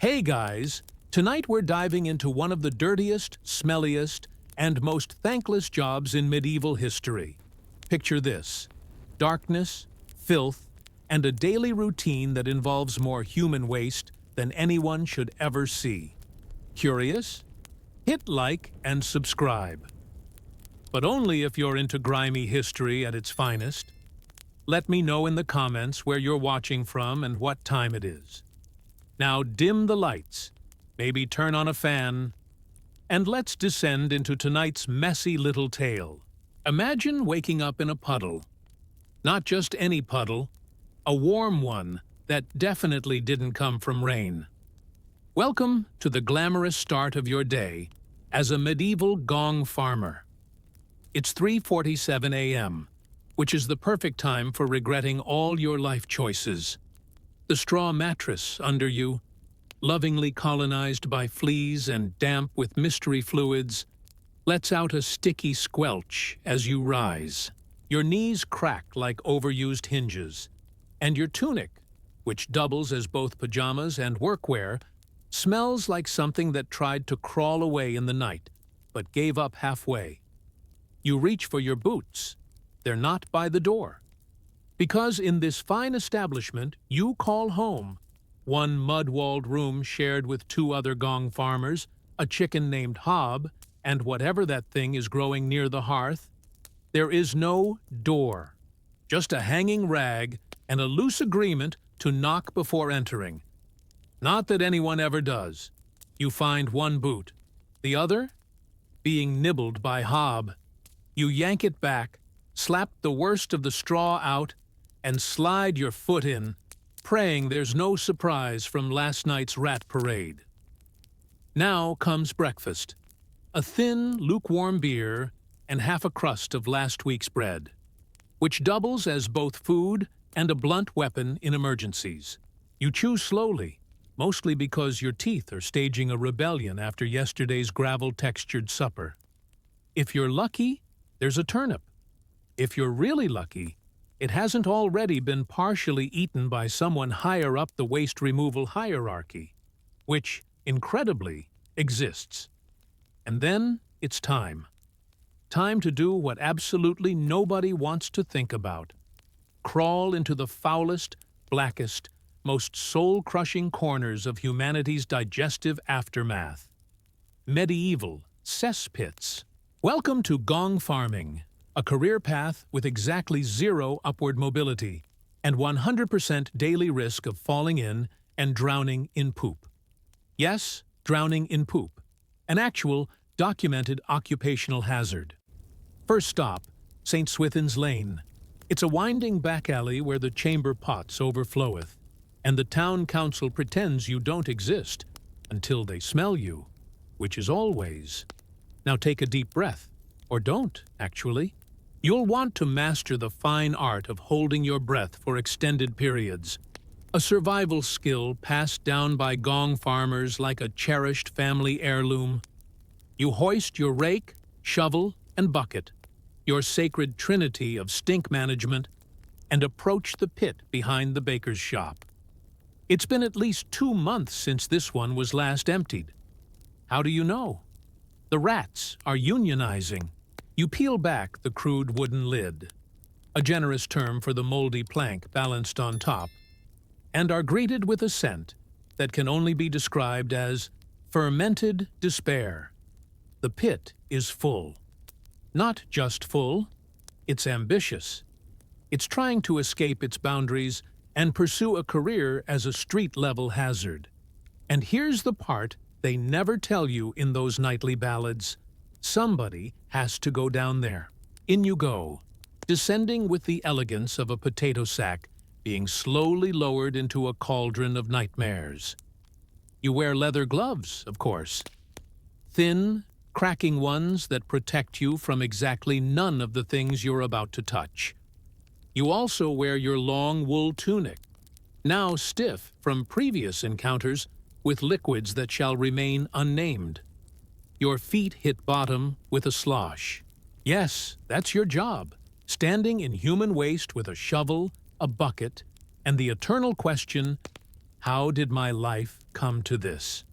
Hey guys, tonight we're diving into one of the dirtiest, smelliest, and most thankless jobs in medieval history. Picture this: darkness, filth, and a daily routine that involves more human waste than anyone should ever see. Curious? Hit like and subscribe. But only if you're into grimy history at its finest. Let me know in the comments where you're watching from and what time it is. Now dim the lights, maybe turn on a fan, and let's descend into tonight's messy little tale. Imagine waking up in a puddle. Not just any puddle, a warm one that definitely didn't come from rain. Welcome to the glamorous start of your day as a medieval Gong farmer. It's 3:47 a.m., which is the perfect time for regretting all your life choices. The straw mattress under you, lovingly colonized by fleas and damp with mystery fluids, lets out a sticky squelch as you rise. Your knees crack like overused hinges, and your tunic, which doubles as both pajamas and workwear, smells like something that tried to crawl away in the night, but gave up halfway. You reach for your boots. They're not by the door. Because in this fine establishment you call home, one mud-walled room shared with two other Gong farmers, a chicken named Hob, and whatever that thing is growing near the hearth, there is no door. Just a hanging rag and a loose agreement to knock before entering. Not that anyone ever does. You find one boot, the other being nibbled by Hob. You yank it back, slap the worst of the straw out, and slide your foot in, praying there's no surprise from last night's rat parade. Now comes breakfast. A thin, lukewarm beer and half a crust of last week's bread, which doubles as both food and a blunt weapon in emergencies. You chew slowly, mostly because your teeth are staging a rebellion after yesterday's gravel-textured supper. If you're lucky, there's a turnip. If you're really lucky, it hasn't already been partially eaten by someone higher up the waste removal hierarchy, which, incredibly, exists. And then it's time. Time to do what absolutely nobody wants to think about. Crawl into the foulest, blackest, most soul-crushing corners of humanity's digestive aftermath. Medieval cesspits. Welcome to Gong farming, a career path with exactly zero upward mobility and 100% daily risk of falling in and drowning in poop. Yes, drowning in poop, an actual, documented occupational hazard. First stop, St. Swithin's Lane. It's a winding back alley where the chamber pots overfloweth, and the town council pretends you don't exist until they smell you, which is always. Now take a deep breath, or don't, actually. You'll want to master the fine art of holding your breath for extended periods, a survival skill passed down by Gong farmers like a cherished family heirloom. You hoist your rake, shovel, and bucket, your sacred trinity of stink management, and approach the pit behind the baker's shop. It's been at least 2 months since this one was last emptied. How do you know? The rats are unionizing. You peel back the crude wooden lid, a generous term for the moldy plank balanced on top, and are greeted with a scent that can only be described as fermented despair. The pit is full. Not just full, it's ambitious. It's trying to escape its boundaries and pursue a career as a street-level hazard. And here's the part they never tell you in those nightly ballads. Somebody has to go down there. In you go, descending with the elegance of a potato sack being slowly lowered into a cauldron of nightmares. You wear leather gloves, of course. Thin, cracking ones that protect you from exactly none of the things you're about to touch. You also wear your long wool tunic, now stiff from previous encounters with liquids that shall remain unnamed. Your feet hit bottom with a slosh. Yes, that's your job, standing in human waste with a shovel, a bucket, and the eternal question, How did my life come to this?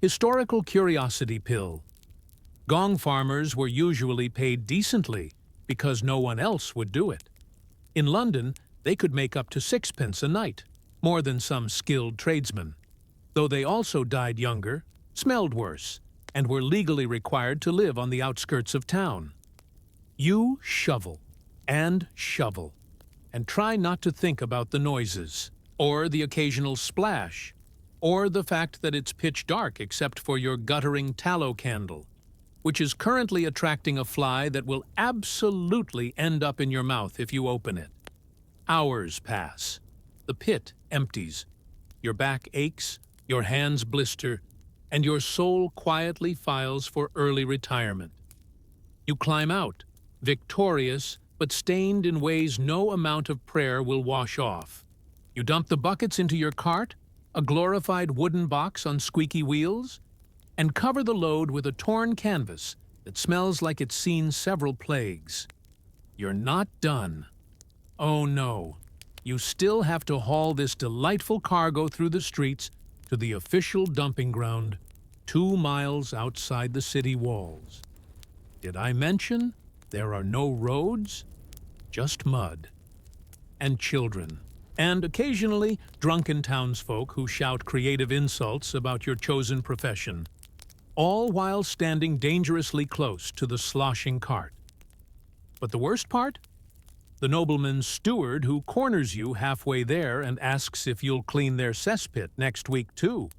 Historical curiosity pill. Gong farmers were usually paid decently because no one else would do it. In London, they could make up to 6 pence a night, more than some skilled tradesmen. Though they also died younger, smelled worse, and were legally required to live on the outskirts of town. You shovel, and try not to think about the noises, or the occasional splash, or the fact that it's pitch dark except for your guttering tallow candle, which is currently attracting a fly that will absolutely end up in your mouth if you open it. Hours pass. The pit empties. Your back aches, your hands blister, and your soul quietly files for early retirement. You climb out, victorious but stained in ways no amount of prayer will wash off. You dump the buckets into your cart, a glorified wooden box on squeaky wheels, and cover the load with a torn canvas that smells like it's seen several plagues. You're not done. Oh no, you still have to haul this delightful cargo through the streets to the official dumping ground, 2 miles outside the city walls. Did I mention there are no roads? Just mud. And children. And occasionally drunken townsfolk who shout creative insults about your chosen profession, all while standing dangerously close to the sloshing cart. But the worst part? The nobleman's steward who corners you halfway there and asks if you'll clean their cesspit next week too.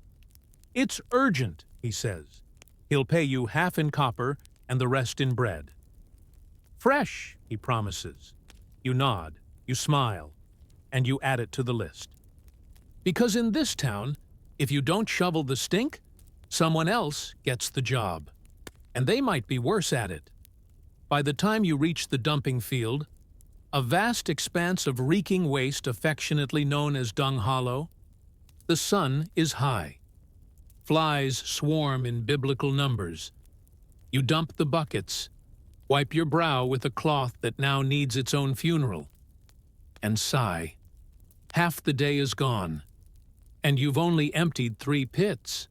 It's urgent, he says. He'll pay you half in copper and the rest in bread. Fresh, he promises. You nod, you smile, and you add it to the list. Because in this town, if you don't shovel the stink, someone else gets the job. And they might be worse at it. By the time you reach the dumping field, a vast expanse of reeking waste affectionately known as Dung Hollow, the sun is high. Flies swarm in biblical numbers. You dump the buckets, wipe your brow with a cloth that now needs its own funeral, and sigh. Half the day is gone, and you've only emptied 3 pits.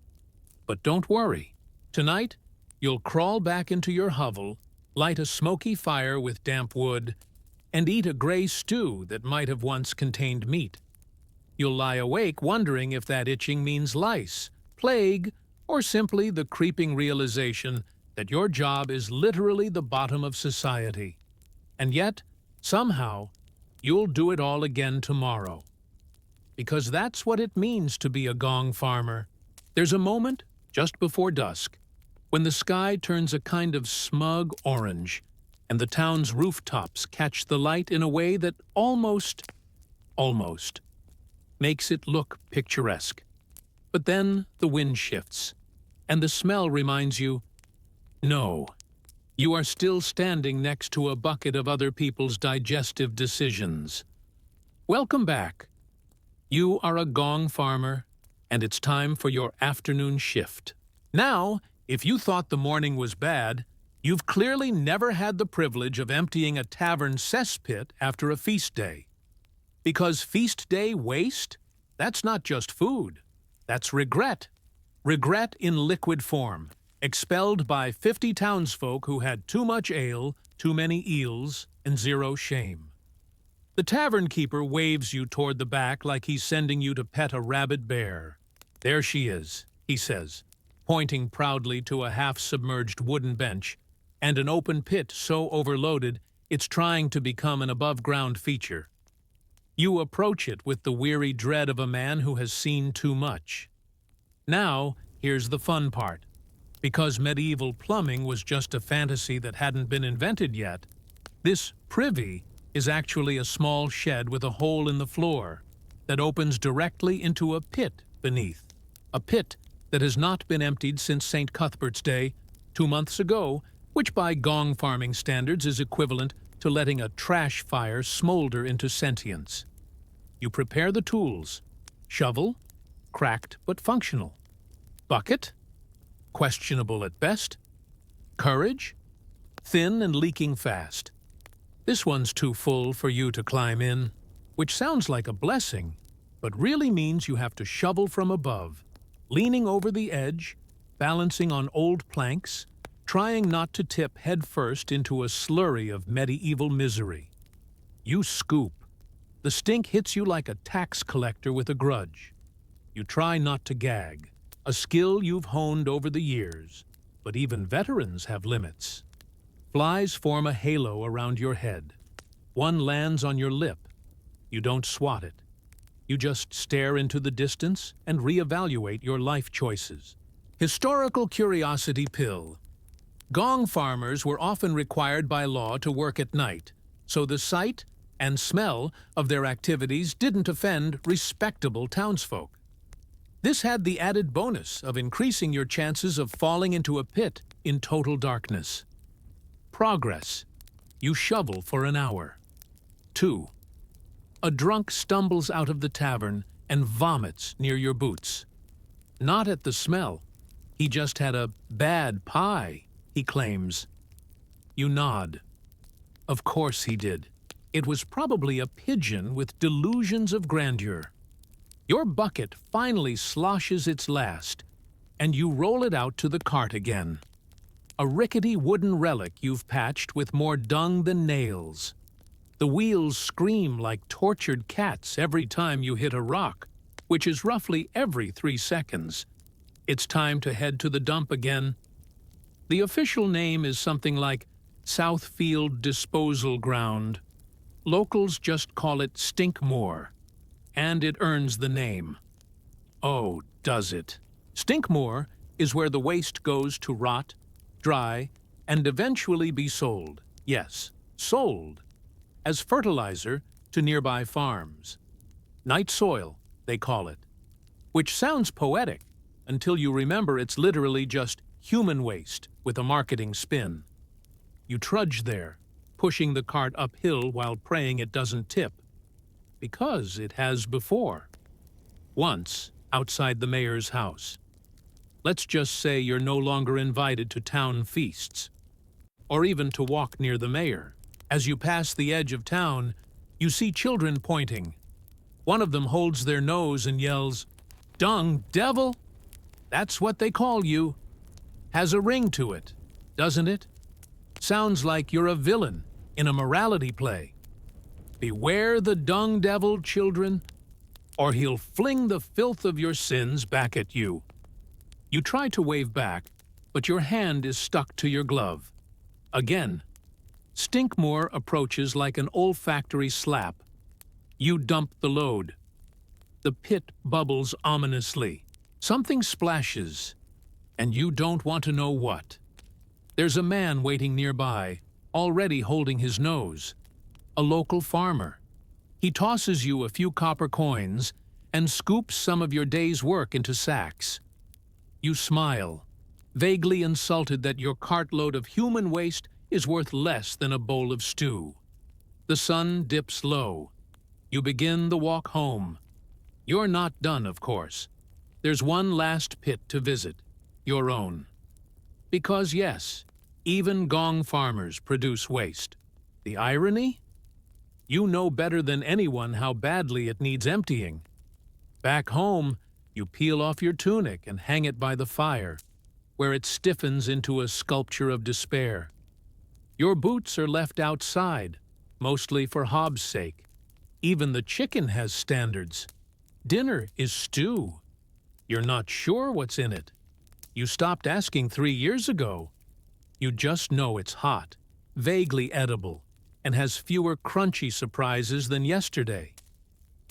But don't worry. Tonight, you'll crawl back into your hovel, light a smoky fire with damp wood, and eat a gray stew that might have once contained meat. You'll lie awake wondering if that itching means lice, plague, or simply the creeping realization that your job is literally the bottom of society. And yet, somehow, you'll do it all again tomorrow. Because that's what it means to be a Gong farmer. There's a moment, just before dusk, when the sky turns a kind of smug orange, and the town's rooftops catch the light in a way that almost makes it look picturesque. But then the wind shifts, and the smell reminds you, no, you are still standing next to a bucket of other people's digestive decisions. Welcome back. You are a Gong farmer, and it's time for your afternoon shift. Now, if you thought the morning was bad, you've clearly never had the privilege of emptying a tavern cesspit after a feast day. Because feast day waste? That's not just food. That's regret. Regret in liquid form, expelled by 50 townsfolk who had too much ale, too many eels, and zero shame. The tavern keeper waves you toward the back like he's sending you to pet a rabid bear. There she is, he says, pointing proudly to a half-submerged wooden bench and an open pit so overloaded it's trying to become an above-ground feature. You approach it with the weary dread of a man who has seen too much. Now, here's the fun part. Because medieval plumbing was just a fantasy that hadn't been invented yet, this privy is actually a small shed with a hole in the floor that opens directly into a pit beneath. A pit that has not been emptied since St. Cuthbert's Day, 2 months ago, which by Gong farming standards is equivalent to letting a trash fire smolder into sentience. You prepare the tools. Shovel, cracked but functional. Bucket, questionable at best. Courage, thin and leaking fast. This one's too full for you to climb in, which sounds like a blessing, but really means you have to shovel from above, leaning over the edge, balancing on old planks, trying not to tip headfirst into a slurry of medieval misery. You scoop. The stink hits you like a tax collector with a grudge. You try not to gag, a skill you've honed over the years, but even veterans have limits. Flies form a halo around your head. One lands on your lip. You don't swat it. You just stare into the distance and reevaluate your life choices. Historical curiosity pill. Gong farmers were often required by law to work at night, so the sight and smell of their activities didn't offend respectable townsfolk. This had the added bonus of increasing your chances of falling into a pit in total darkness. Progress. You shovel for an hour. 2. A drunk stumbles out of the tavern and vomits near your boots. Not at the smell. He just had a bad pie, he claims. You nod. Of course he did. It was probably a pigeon with delusions of grandeur. Your bucket finally sloshes its last, and you roll it out to the cart again. A rickety wooden relic you've patched with more dung than nails. The wheels scream like tortured cats every time you hit a rock, which is roughly every 3 seconds. It's time to head to the dump again. The official name is something like Southfield Disposal Ground. Locals just call it Stinkmore, and it earns the name. Oh, does it? Stinkmore is where the waste goes to rot, dry, and eventually be sold. Yes, sold. As fertilizer to nearby farms. Night soil, they call it. Which sounds poetic until you remember it's literally just human waste with a marketing spin. You trudge there, pushing the cart uphill while praying it doesn't tip. Because it has before. Once, outside the mayor's house. Let's just say you're no longer invited to town feasts. Or even to walk near the mayor. As you pass the edge of town, you see children pointing. One of them holds their nose and yells, "Dung devil!" That's what they call you. Has a ring to it, doesn't it? Sounds like you're a villain in a morality play. Beware the dung devil, children, or he'll fling the filth of your sins back at you. You try to wave back, but your hand is stuck to your glove. Again. Stinkmore approaches like an olfactory slap. You dump the load. The pit bubbles ominously. Something splashes, and you don't want to know what. There's a man waiting nearby, already holding his nose. A local farmer. He tosses you a few copper coins and scoops some of your day's work into sacks. You smile, vaguely insulted that your cartload of human waste is worth less than a bowl of stew. The sun dips low. You begin the walk home. You're not done, of course. There's one last pit to visit, your own. Because yes, even Gong farmers produce waste. The irony? You know better than anyone how badly it needs emptying. Back home, you peel off your tunic and hang it by the fire, where it stiffens into a sculpture of despair. Your boots are left outside, mostly for Hobbs' sake. Even the chicken has standards. Dinner is stew. You're not sure what's in it. You stopped asking 3 years ago. You just know it's hot, vaguely edible, and has fewer crunchy surprises than yesterday.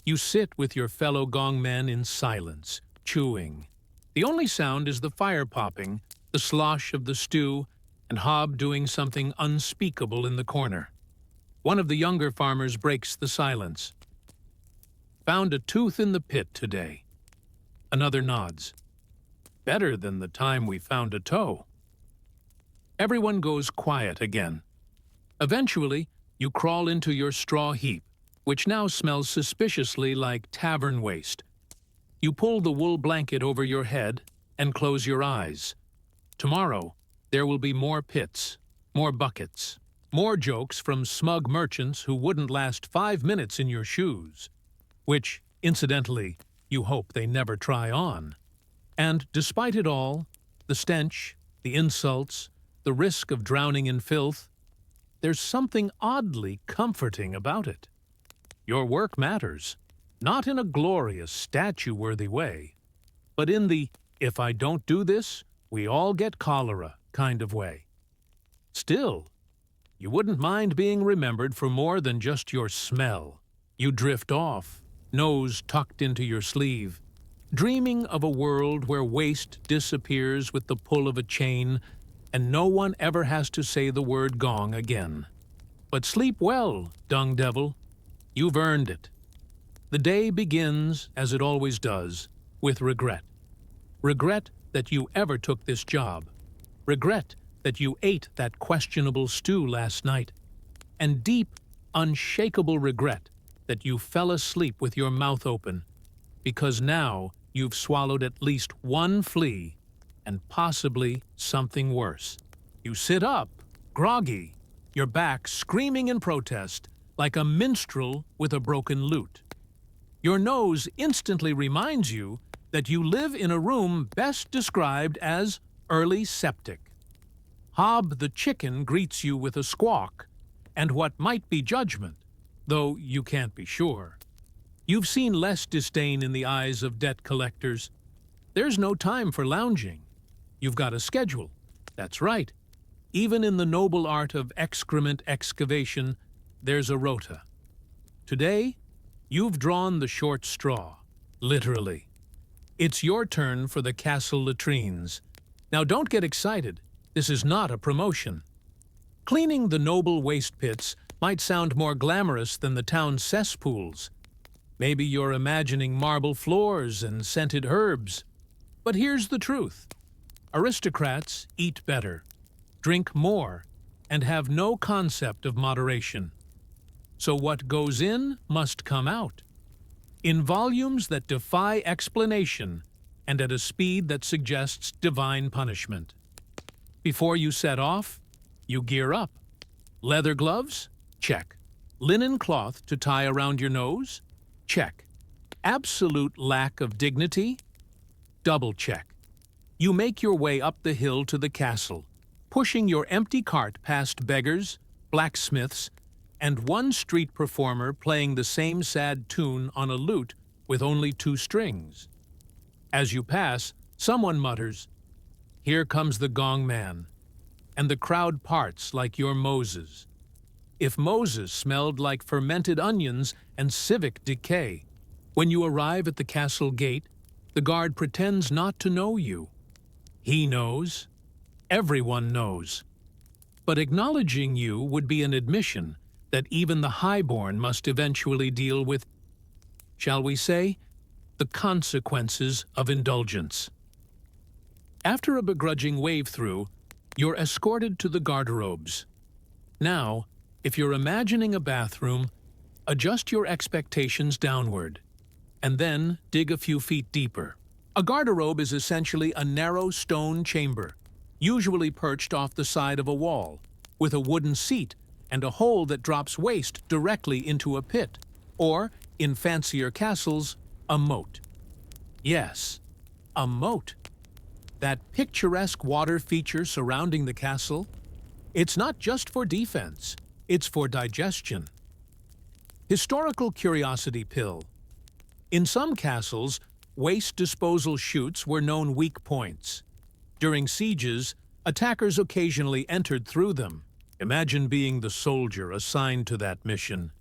You sit with your fellow Gong men in silence, chewing. The only sound is the fire popping, the slosh of the stew, and Hob doing something unspeakable in the corner. One of the younger farmers breaks the silence. Found a tooth in the pit today. Another nods. Better than the time we found a toe. Everyone goes quiet again. Eventually, you crawl into your straw heap, which now smells suspiciously like tavern waste. You pull the wool blanket over your head and close your eyes. Tomorrow, there will be more pits, more buckets, more jokes from smug merchants who wouldn't last 5 minutes in your shoes. Which, Incidentally, you hope they never try on. And despite it all, the stench, the insults, the risk of drowning in filth, there's something oddly comforting about it. Your work matters, not in a glorious, statue-worthy way, but in the "if I don't do this, we all get cholera" kind of way. Still, you wouldn't mind being remembered for more than just your smell. You drift off, nose tucked into your sleeve, dreaming of a world where waste disappears with the pull of a chain and no one ever has to say the word gong again. But sleep well, dung devil. You've earned it. The day begins, as it always does, with regret. Regret that you ever took this job. Regret that you ate that questionable stew last night. And deep, unshakable regret that you fell asleep with your mouth open, because now you've swallowed at least one flea, and possibly something worse. You sit up, groggy, your back screaming in protest, like a minstrel with a broken lute. Your nose instantly reminds you that you live in a room best described as early septic. Hob the chicken greets you with a squawk, and what might be judgment, though you can't be sure. You've seen less disdain in the eyes of debt collectors. There's no time for lounging. You've got a schedule. That's right. Even in the noble art of excrement excavation, there's a rota. Today, you've drawn the short straw, literally. It's your turn for the castle latrines. Now don't get excited. This is not a promotion. Cleaning the noble waste pits might sound more glamorous than the town's cesspools. Maybe you're imagining marble floors and scented herbs. But here's the truth. Aristocrats eat better, drink more, and have no concept of moderation. So what goes in must come out, in volumes that defy explanation and at a speed that suggests divine punishment. Before you set off, you gear up. Leather gloves? Check. Linen cloth to tie around your nose? Check. Absolute lack of dignity? Double check. You make your way up the hill to the castle, pushing your empty cart past beggars, blacksmiths, and one street performer playing the same sad tune on a lute with only 2 strings. As you pass, someone mutters, "Here comes the gong man," and the crowd parts like your Moses. If Moses smelled like fermented onions and civic decay, when you arrive at the castle gate, the guard pretends not to know you. He knows. Everyone knows. But acknowledging you would be an admission that even the highborn must eventually deal with, shall we say, the consequences of indulgence. After a begrudging wave-through, you're escorted to the garderobes. Now, if you're imagining a bathroom, adjust your expectations downward, and then dig a few feet deeper. A garderobe is essentially a narrow stone chamber, usually perched off the side of a wall, with a wooden seat and a hole that drops waste directly into a pit, or, in fancier castles, a moat. Yes, a moat. That picturesque water feature surrounding the castle, it's not just for defense, it's for digestion. Historical curiosity pill. In some castles, waste disposal chutes were known weak points. During sieges, attackers occasionally entered through them. Imagine being the soldier assigned to that mission.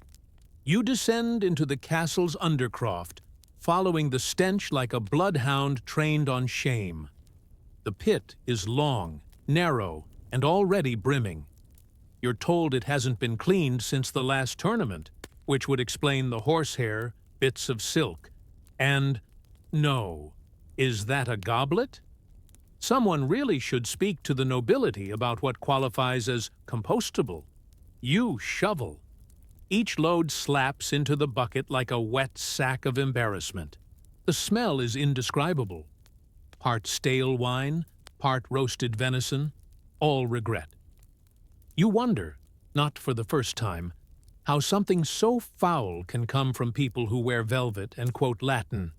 You descend into the castle's undercroft, following the stench like a bloodhound trained on shame. The pit is long, narrow, and already brimming. You're told it hasn't been cleaned since the last tournament, which would explain the horsehair, bits of silk, and no, is that a goblet? Someone really should speak to the nobility about what qualifies as compostable. You shovel. Each load slaps into the bucket like a wet sack of embarrassment. The smell is indescribable. Part stale wine, part roasted venison, all regret. You wonder, not for the first time, how something so foul can come from people who wear velvet and quote Latin.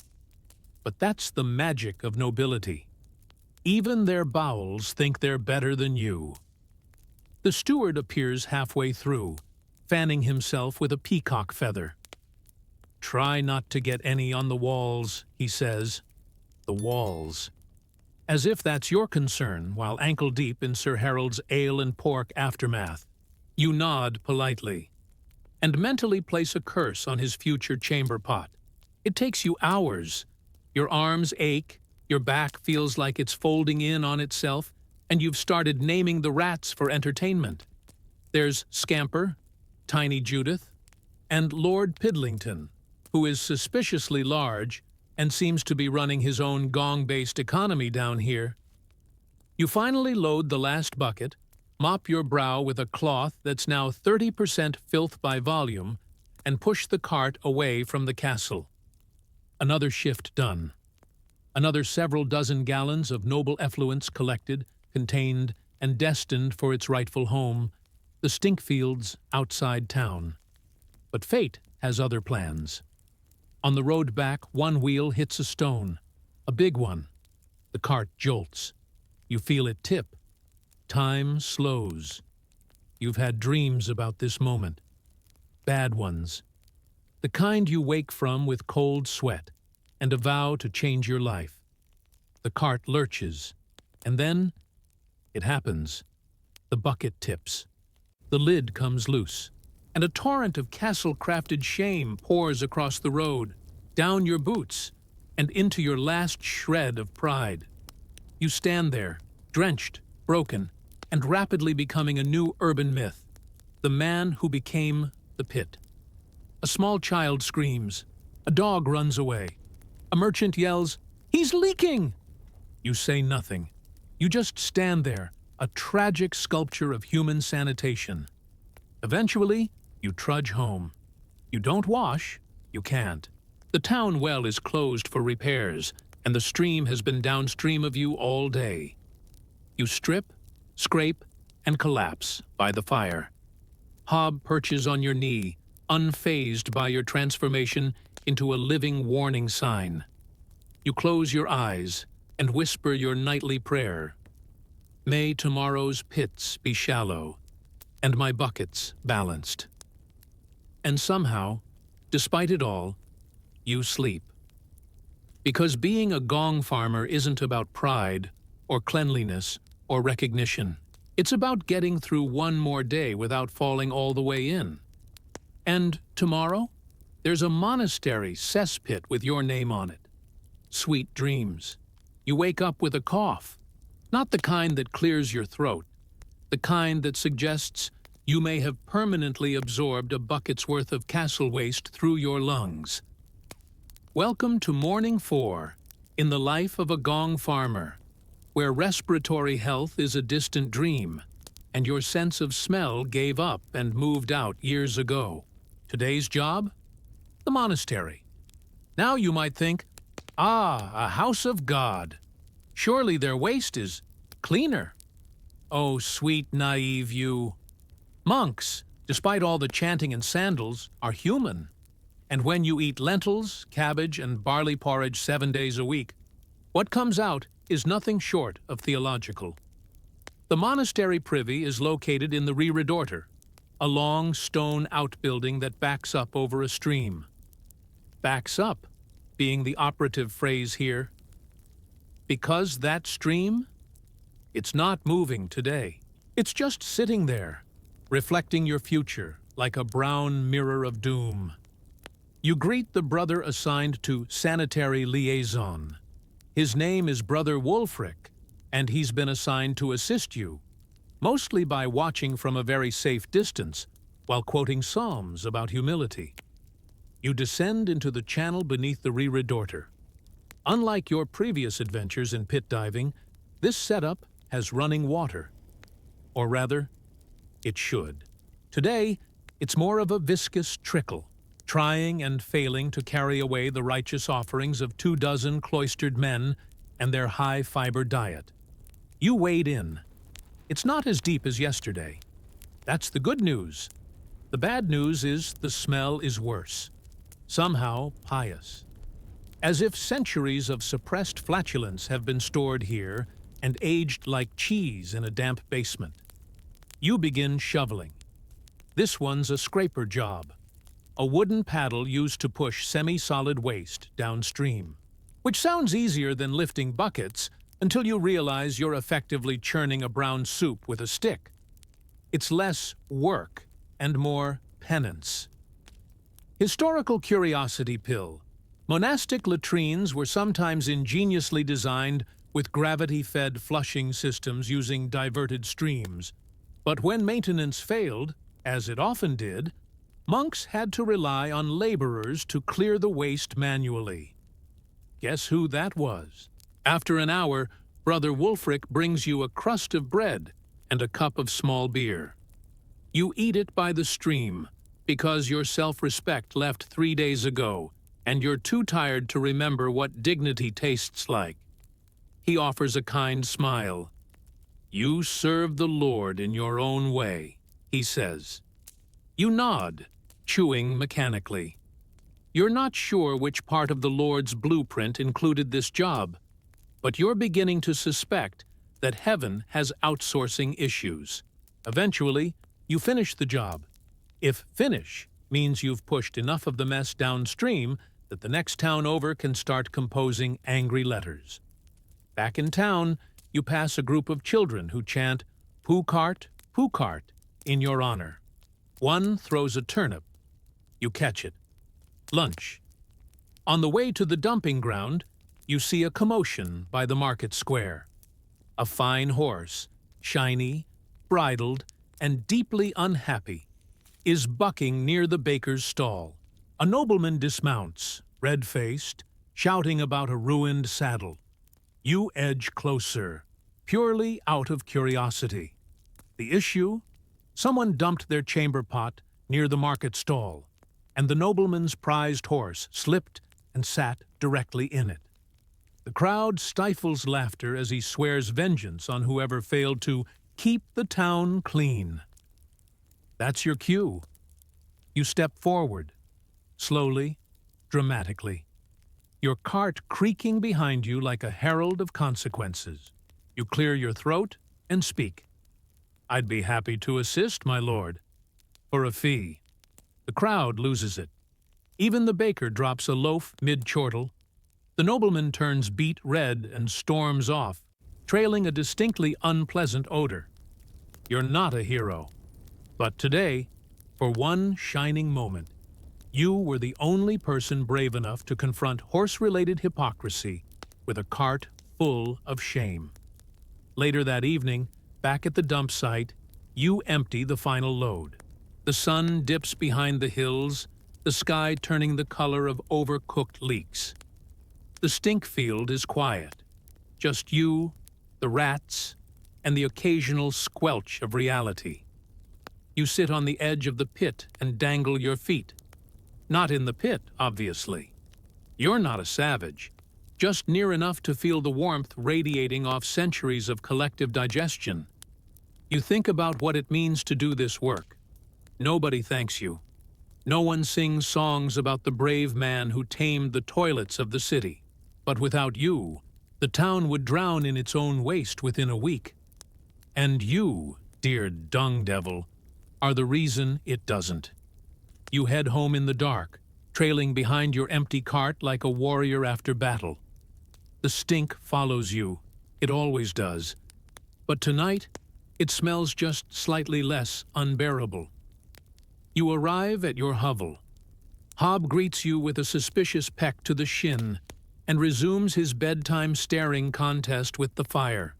But that's the magic of nobility. Even their bowels think they're better than you. The steward appears halfway through, fanning himself with a peacock feather. "Try not to get any on the walls," he says. The walls. As if that's your concern while ankle-deep in Sir Harold's ale and pork aftermath. You nod politely, and mentally place a curse on his future chamber pot. It takes you hours. Your arms ache, your back feels like it's folding in on itself, and you've started naming the rats for entertainment. There's Scamper, Tiny Judith, and Lord Pidlington, who is suspiciously large and seems to be running his own Gong-based economy down here. You finally load the last bucket, mop your brow with a cloth that's now 30% filth by volume, and push the cart away from the castle. Another shift done. Another several dozen gallons of noble effluence collected, contained, and destined for its rightful home, the Stinkfields outside town. But fate has other plans. On the road back, one wheel hits a stone, a big one. The cart jolts. You feel it tip. Time slows. You've had dreams about this moment. Bad ones. The kind you wake from with cold sweat and a vow to change your life. The cart lurches, and then it happens. The bucket tips. The lid comes loose, and a torrent of castle-crafted shame pours across the road, down your boots, and into your last shred of pride. You stand there, drenched, broken, and rapidly becoming a new urban myth, the man who became the pit. A small child screams. A dog runs away. A merchant yells, "He's leaking!" You say nothing. You just stand there, a tragic sculpture of human sanitation. Eventually, you trudge home. You don't wash. You can't. The town well is closed for repairs, and the stream has been downstream of you all day. You strip, scrape, and collapse by the fire. Hob perches on your knee, unfazed by your transformation into a living warning sign. You close your eyes and whisper your nightly prayer. May tomorrow's pits be shallow, and my buckets balanced. And somehow, despite it all, you sleep. Because being a Gong farmer isn't about pride, or cleanliness, or recognition. It's about getting through one more day without falling all the way in. And tomorrow, there's a monastery cesspit with your name on it. Sweet dreams. You wake up with a cough, not the kind that clears your throat, the kind that suggests you may have permanently absorbed a bucket's worth of castle waste through your lungs. Welcome to Morning 4, in the life of a Gong farmer, where respiratory health is a distant dream, and your sense of smell gave up and moved out years ago. Today's job? The monastery. Now you might think, a house of God. Surely their waste is cleaner. Oh, sweet, naive you. Monks, despite all the chanting and sandals, are human. And when you eat lentils, cabbage, and barley porridge 7 days a week, what comes out is nothing short of theological. The monastery privy is located in the Reredorter, a long stone outbuilding that backs up over a stream. Backs up, being the operative phrase here. Because that stream? It's not moving today. It's just sitting there, reflecting your future like a brown mirror of doom. You greet the brother assigned to sanitary liaison. His name is Brother Wulfric, and he's been assigned to assist you, mostly by watching from a very safe distance while quoting psalms about humility. You descend into the channel beneath the Reredorter. Unlike your previous adventures in pit diving, this setup has running water. Or rather, it should. Today, it's more of a viscous trickle, trying and failing to carry away the righteous offerings of 24 cloistered men and their high-fiber diet. You wade in. It's not as deep as yesterday. That's the good news. The bad news is the smell is worse, somehow pious. As if centuries of suppressed flatulence have been stored here and aged like cheese in a damp basement. You begin shoveling. This one's a scraper job, a wooden paddle used to push semi-solid waste downstream, which sounds easier than lifting buckets until you realize you're effectively churning a brown soup with a stick. It's less work and more penance. Historical curiosity pill. Monastic latrines were sometimes ingeniously designed with gravity-fed flushing systems using diverted streams. But when maintenance failed, as it often did, monks had to rely on laborers to clear the waste manually. Guess who that was? After an hour, Brother Wulfric brings you a crust of bread and a cup of small beer. You eat it by the stream, because your self-respect left 3 days ago, and you're too tired to remember what dignity tastes like. He offers a kind smile. "You serve the Lord in your own way," he says. You nod, chewing mechanically. You're not sure which part of the Lord's blueprint included this job, but you're beginning to suspect that heaven has outsourcing issues. Eventually, you finish the job. If finish means you've pushed enough of the mess downstream that the next town over can start composing angry letters. Back in town, you pass a group of children who chant, Poo cart," in your honor. One throws a turnip. You catch it. Lunch. On the way to the dumping ground, you see a commotion by the market square. A fine horse, shiny, bridled, and deeply unhappy, is bucking near the baker's stall. A nobleman dismounts, red-faced, shouting about a ruined saddle. You edge closer, purely out of curiosity. The issue? Someone dumped their chamber pot near the market stall, and the nobleman's prized horse slipped and sat directly in it. The crowd stifles laughter as he swears vengeance on whoever failed to keep the town clean. That's your cue. You step forward, slowly, dramatically. Your cart creaking behind you like a herald of consequences. You clear your throat and speak. "I'd be happy to assist, my lord." For a fee. The crowd loses it. Even the baker drops a loaf mid-chortle. The nobleman turns beet red and storms off, trailing a distinctly unpleasant odor. You're not a hero. But today, for one shining moment, you were the only person brave enough to confront horse-related hypocrisy with a cart full of shame. Later that evening, back at the dump site, you empty the final load. The sun dips behind the hills, the sky turning the color of overcooked leeks. The stink field is quiet. Just you, the rats, and the occasional squelch of reality. You sit on the edge of the pit and dangle your feet. Not in the pit, obviously. You're not a savage, just near enough to feel the warmth radiating off centuries of collective digestion. You think about what it means to do this work. Nobody thanks you. No one sings songs about the brave man who tamed the toilets of the city. But without you, the town would drown in its own waste within a week. And you, dear dung devil, are the reason it doesn't. You head home in the dark, trailing behind your empty cart like a warrior after battle. The stink follows you. It always does. But tonight, it smells just slightly less unbearable. You arrive at your hovel. Hob greets you with a suspicious peck to the shin and resumes his bedtime staring contest with the fire.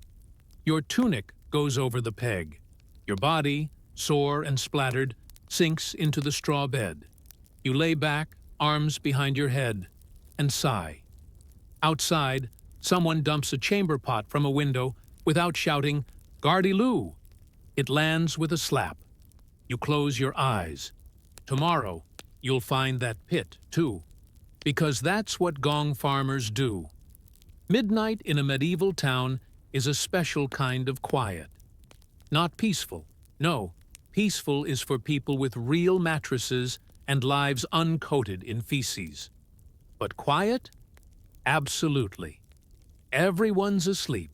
Your tunic goes over the peg. Your body, sore and splattered, sinks into the straw bed. You lay back, arms behind your head, and sigh. Outside, someone dumps a chamber pot from a window without shouting, "Gardy-loo!" It lands with a slap. You close your eyes. Tomorrow, you'll find that pit, too. Because that's what Gong farmers do. Midnight in a medieval town is a special kind of quiet. Not peaceful, no. Peaceful is for people with real mattresses and lives uncoated in feces. But quiet? Absolutely. Everyone's asleep.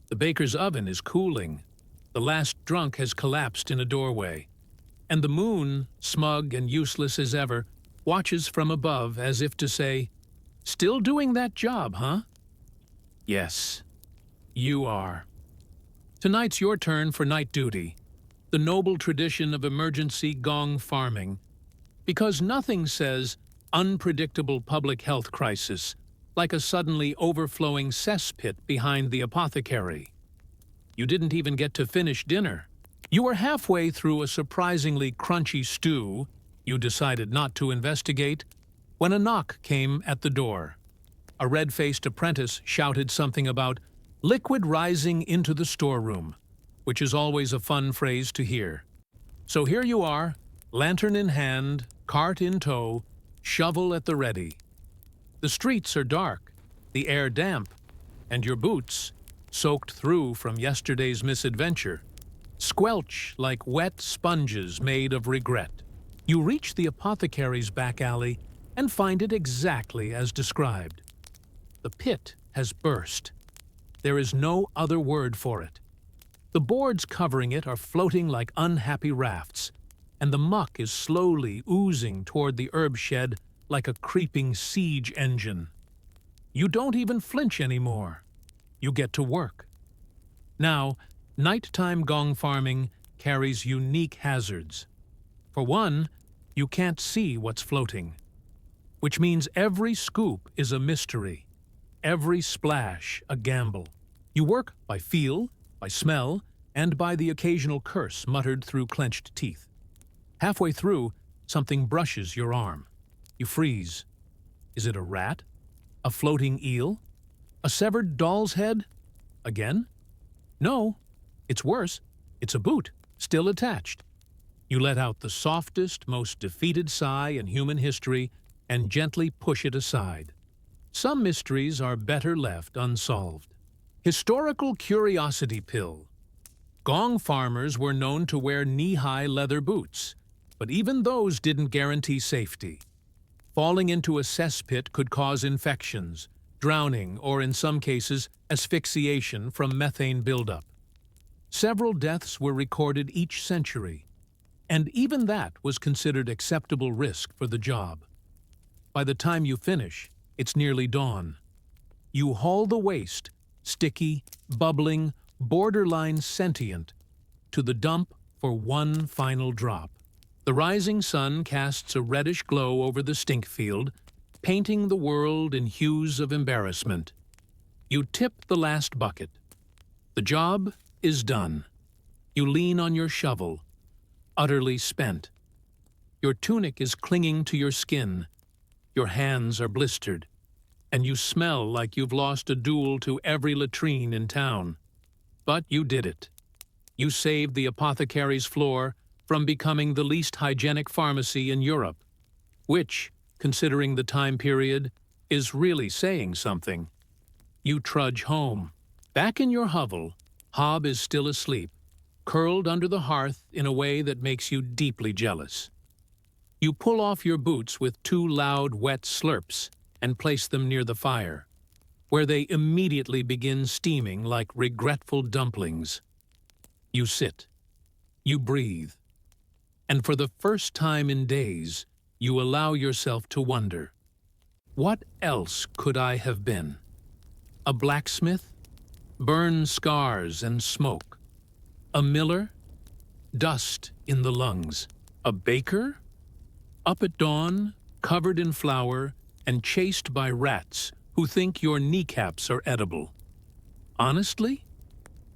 The baker's oven is cooling. The last drunk has collapsed in a doorway. And the moon, smug and useless as ever, watches from above as if to say, "Still doing that job, huh?" Yes, you are. Tonight's your turn for night duty, the noble tradition of emergency gong farming, because nothing says unpredictable public health crisis like a suddenly overflowing cesspit behind the apothecary. You didn't even get to finish dinner. You were halfway through a surprisingly crunchy stew you decided not to investigate when a knock came at the door. A red-faced apprentice shouted something about liquid rising into the storeroom, which is always a fun phrase to hear. So here you are, lantern in hand, cart in tow, shovel at the ready. The streets are dark, the air damp, and your boots, soaked through from yesterday's misadventure, squelch like wet sponges made of regret. You reach the apothecary's back alley and find it exactly as described. The pit has burst. There is no other word for it. The boards covering it are floating like unhappy rafts, and the muck is slowly oozing toward the herb shed like a creeping siege engine. You don't even flinch anymore. You get to work. Now, nighttime gong farming carries unique hazards. For one, you can't see what's floating, which means every scoop is a mystery, every splash a gamble. You work by feel, by smell, and by the occasional curse muttered through clenched teeth. Halfway through, something brushes your arm. You freeze. Is it a rat? A floating eel? A severed doll's head? Again? No. It's worse. It's a boot, still attached. You let out the softest, most defeated sigh in human history and gently push it aside. Some mysteries are better left unsolved. Historical curiosity pill. Gong farmers were known to wear knee-high leather boots, but even those didn't guarantee safety. Falling into a cesspit could cause infections, drowning, or in some cases, asphyxiation from methane buildup. Several deaths were recorded each century, and even that was considered acceptable risk for the job. By the time you finish, it's nearly dawn. You haul the waste, sticky, bubbling, borderline sentient, to the dump for one final drop. The rising sun casts a reddish glow over the stink field, painting the world in hues of embarrassment. You tip the last bucket. The job is done. You lean on your shovel, utterly spent. Your tunic is clinging to your skin. Your hands are blistered, and you smell like you've lost a duel to every latrine in town. But you did it. You saved the apothecary's floor from becoming the least hygienic pharmacy in Europe, which, considering the time period, is really saying something. You trudge home. Back in your hovel, Hob is still asleep, curled under the hearth in a way that makes you deeply jealous. You pull off your boots with 2 loud, wet slurps and place them near the fire, where they immediately begin steaming like regretful dumplings. You sit. You breathe. And for the first time in days, you allow yourself to wonder, what else could I have been? A blacksmith? Burn scars and smoke. A miller? Dust in the lungs. A baker? Up at dawn, covered in flour, and chased by rats who think your kneecaps are edible. Honestly,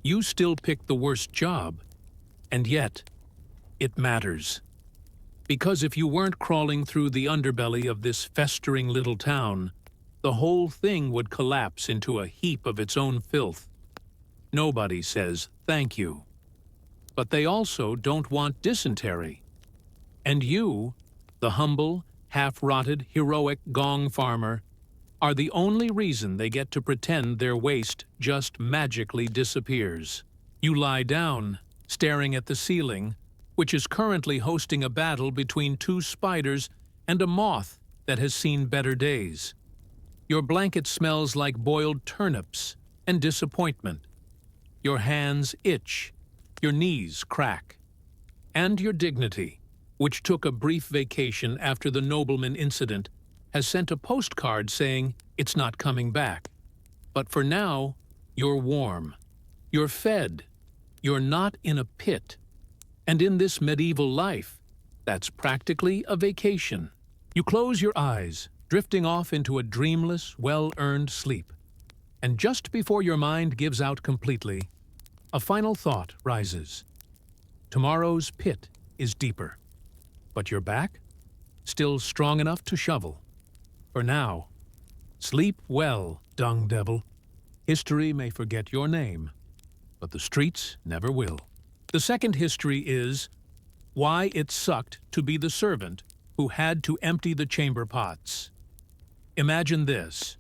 you still pick the worst job, and yet, it matters. Because if you weren't crawling through the underbelly of this festering little town, the whole thing would collapse into a heap of its own filth. Nobody says thank you. But they also don't want dysentery. And you, the humble, half-rotted, heroic gong farmer, are the only reason they get to pretend their waste just magically disappears. You lie down, staring at the ceiling, which is currently hosting a battle between two spiders and a moth that has seen better days. Your blanket smells like boiled turnips and disappointment. Your hands itch, your knees crack. And your dignity, which took a brief vacation after the nobleman incident, has sent a postcard saying it's not coming back. But for now, you're warm. You're fed. You're not in a pit. And in this medieval life, that's practically a vacation. You close your eyes, drifting off into a dreamless, well-earned sleep. And just before your mind gives out completely, a final thought rises. Tomorrow's pit is deeper. But your back? Still strong enough to shovel. For now, sleep well, dung devil. History may forget your name, but the streets never will. The second history is why it sucked to be the servant who had to empty the chamber pots. Imagine this.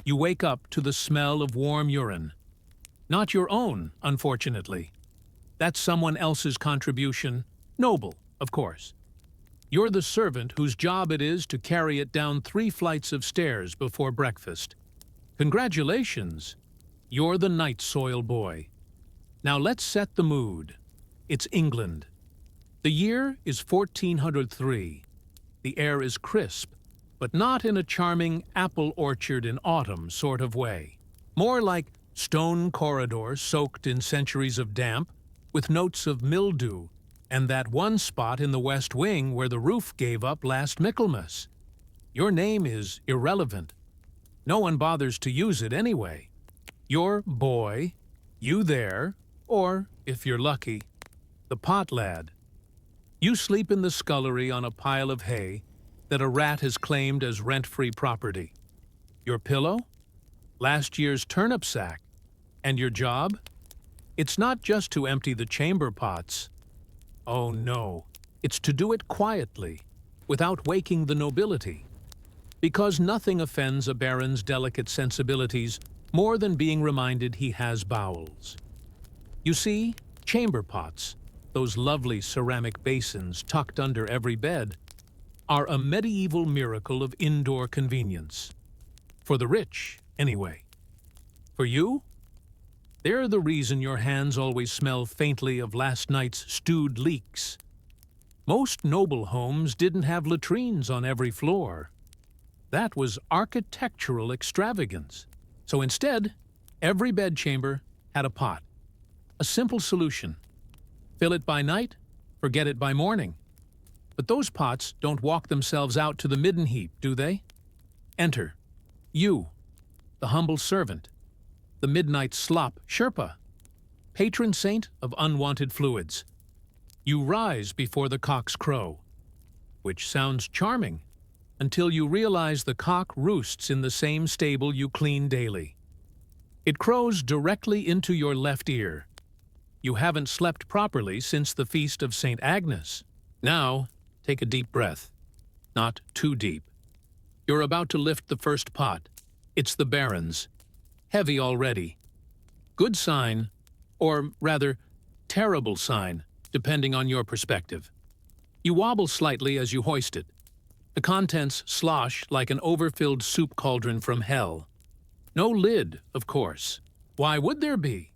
You wake up to the smell of warm urine. Not your own, unfortunately. That's someone else's contribution, noble, of course. You're the servant whose job it is to carry it down 3 flights of stairs before breakfast. Congratulations! You're the night soil boy. Now let's set the mood. It's England. The year is 1403. The air is crisp, but not in a charming apple orchard in autumn sort of way. More like stone corridors soaked in centuries of damp, with notes of mildew, and that one spot in the west wing where the roof gave up last Michaelmas. Your name is irrelevant. No one bothers to use it anyway. You're boy, you there, or, if you're lucky, the pot lad. You sleep in the scullery on a pile of hay that a rat has claimed as rent-free property. Your pillow? Last year's turnip sack. And your job? It's not just to empty the chamber pots. Oh no, it's to do it quietly, without waking the nobility. Because nothing offends a baron's delicate sensibilities more than being reminded he has bowels. You see, chamber pots, those lovely ceramic basins tucked under every bed, are a medieval miracle of indoor convenience. For the rich, anyway. For you? They're the reason your hands always smell faintly of last night's stewed leeks. Most noble homes didn't have latrines on every floor. That was architectural extravagance. So instead, every bedchamber had a pot. A simple solution. Fill it by night, forget it by morning. But those pots don't walk themselves out to the midden heap, do they? Enter. You, the humble servant, the midnight slop Sherpa, patron saint of unwanted fluids. You rise before the cock's crow, which sounds charming, until you realize the cock roosts in the same stable you clean daily. It crows directly into your left ear. You haven't slept properly since the feast of St. Agnes. Now, take a deep breath. Not too deep. You're about to lift the first pot. It's the Baron's. Heavy already. Good sign, or rather, terrible sign, depending on your perspective. You wobble slightly as you hoist it. The contents slosh like an overfilled soup cauldron from hell. No lid, of course. Why would there be?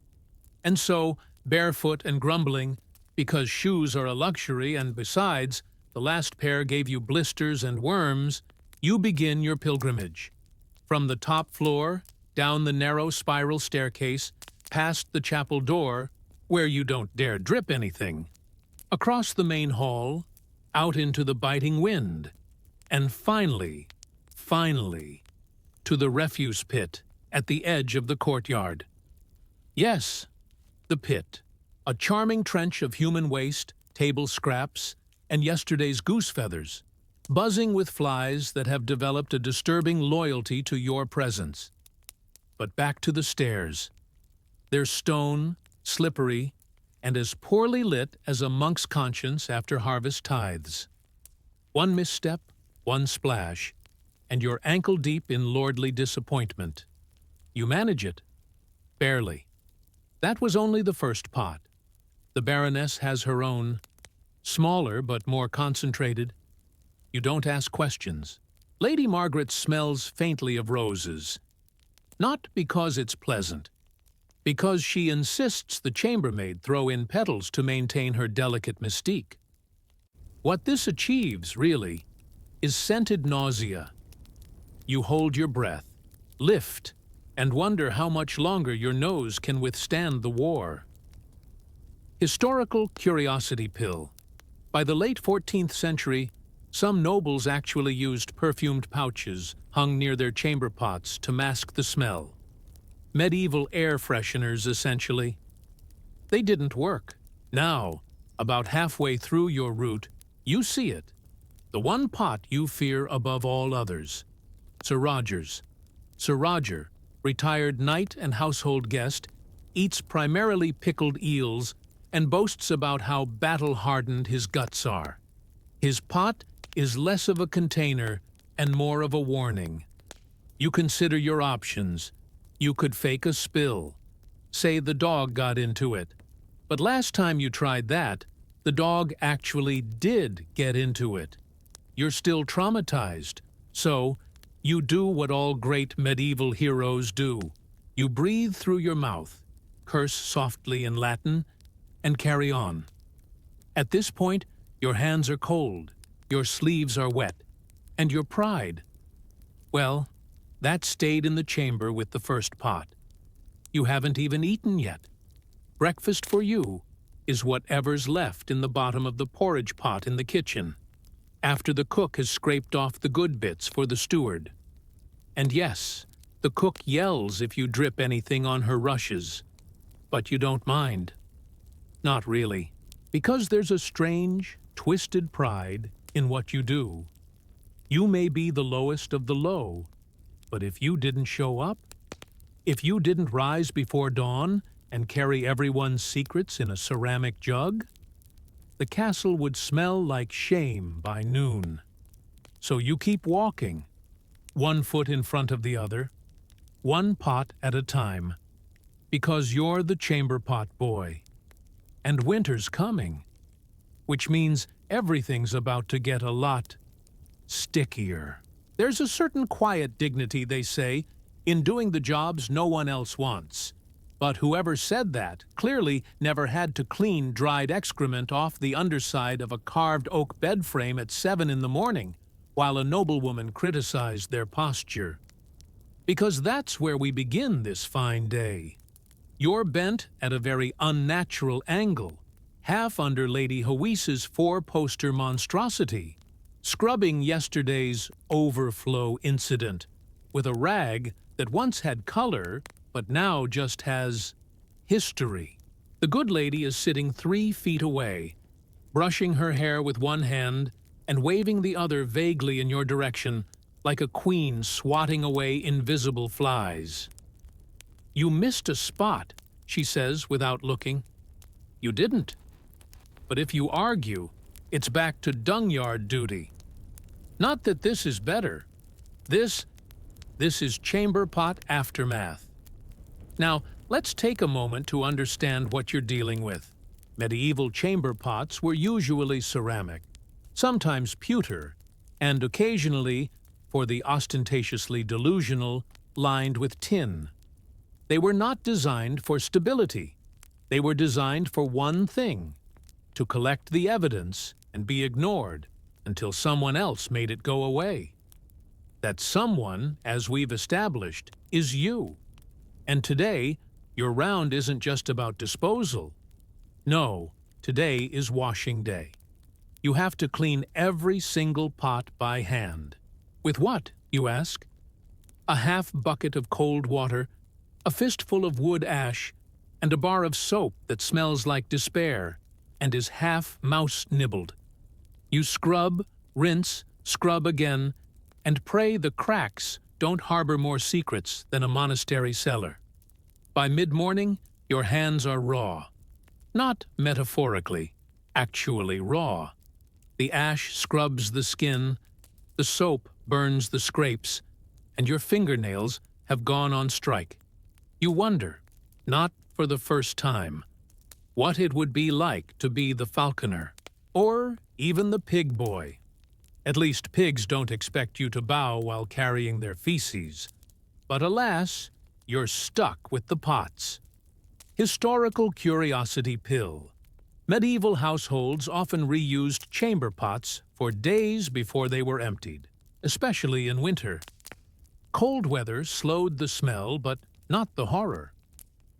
And so, barefoot and grumbling, because shoes are a luxury and besides, the last pair gave you blisters and worms, you begin your pilgrimage. From the top floor, down the narrow spiral staircase, past the chapel door, where you don't dare drip anything, across the main hall, out into the biting wind, and finally, to the refuse pit at the edge of the courtyard. Yes, the pit, a charming trench of human waste, table scraps, and yesterday's goose feathers, buzzing with flies that have developed a disturbing loyalty to your presence. But back to the stairs. They're stone, slippery, and as poorly lit as a monk's conscience after harvest tithes. One misstep, one splash, and you're ankle-deep in lordly disappointment. You manage it. Barely. That was only the first pot. The Baroness has her own Smaller but more concentrated. You don't ask questions. Lady Margaret smells faintly of roses. Not because it's pleasant, because she insists the chambermaid throw in petals to maintain her delicate mystique. What this achieves, really, is scented nausea. You hold your breath, lift, and wonder how much longer your nose can withstand the war. Historical curiosity pill. By the late 14th century, some nobles actually used perfumed pouches hung near their chamber pots to mask the smell. Medieval air fresheners, essentially. They didn't work. Now, about halfway through your route, you see it. The one pot you fear above all others. Sir Roger's. Sir Roger, retired knight and household guest, eats primarily pickled eels and boasts about how battle-hardened his guts are. His pot is less of a container and more of a warning. You consider your options. You could fake a spill. Say the dog got into it. But last time you tried that, the dog actually did get into it. You're still traumatized. So, you do what all great medieval heroes do. You breathe through your mouth, curse softly in Latin, and carry on. At this point, your hands are cold, your sleeves are wet, and your pride, well, that stayed in the chamber with the first pot. You haven't even eaten yet. Breakfast for you is whatever's left in the bottom of the porridge pot in the kitchen, after the cook has scraped off the good bits for the steward. And yes, the cook yells if you drip anything on her rushes, but you don't mind. Not really, because there's a strange, twisted pride in what you do. You may be the lowest of the low, but if you didn't show up, if you didn't rise before dawn and carry everyone's secrets in a ceramic jug, the castle would smell like shame by noon. So you keep walking, one foot in front of the other, one pot at a time, because you're the chamber pot boy. And winter's coming, which means everything's about to get a lot stickier. There's a certain quiet dignity, they say, in doing the jobs no one else wants. But whoever said that clearly never had to clean dried excrement off the underside of a carved oak bed frame at 7 in the morning, while a noblewoman criticized their posture. Because that's where we begin this fine day. You're bent at a very unnatural angle, half under Lady Hawise's 4-poster monstrosity, scrubbing yesterday's overflow incident with a rag that once had color but now just has history. The good lady is sitting 3 feet away, brushing her hair with one hand and waving the other vaguely in your direction like a queen swatting away invisible flies. "You missed a spot," she says without looking. You didn't. But if you argue, it's back to dungyard duty. Not that this is better. This is chamber pot aftermath. Now, let's take a moment to understand what you're dealing with. Medieval chamber pots were usually ceramic, sometimes pewter, and occasionally, for the ostentatiously delusional, lined with tin. They were not designed for stability. They were designed for one thing: to collect the evidence and be ignored until someone else made it go away. That someone, as we've established, is you. And today, your round isn't just about disposal. No, today is washing day. You have to clean every single pot by hand. With what, you ask? A half bucket of cold water, a fistful of wood ash, and a bar of soap that smells like despair and is half mouse-nibbled. You scrub, rinse, scrub again, and pray the cracks don't harbor more secrets than a monastery cellar. By mid-morning, your hands are raw. Not metaphorically, actually raw. The ash scrubs the skin, the soap burns the scrapes, and your fingernails have gone on strike. You wonder, not for the first time, what it would be like to be the falconer, Or even the pig boy. At least pigs don't expect you to bow while carrying their feces. But alas, you're stuck with the pots. Historical curiosity pill. Medieval households often reused chamber pots for days before they were emptied, especially in winter. Cold weather slowed the smell, but not the horror.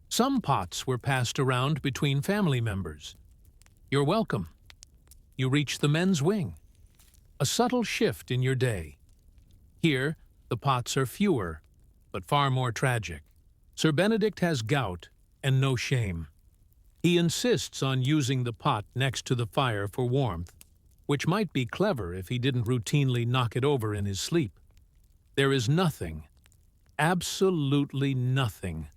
Some pots were passed around between family members. You're welcome. You reach the men's wing. A subtle shift in your day. Here, the pots are fewer, but far more tragic. Sir Benedict has gout and no shame. He insists on using the pot next to the fire for warmth, which might be clever if he didn't routinely knock it over in his sleep. There is nothing, absolutely nothing,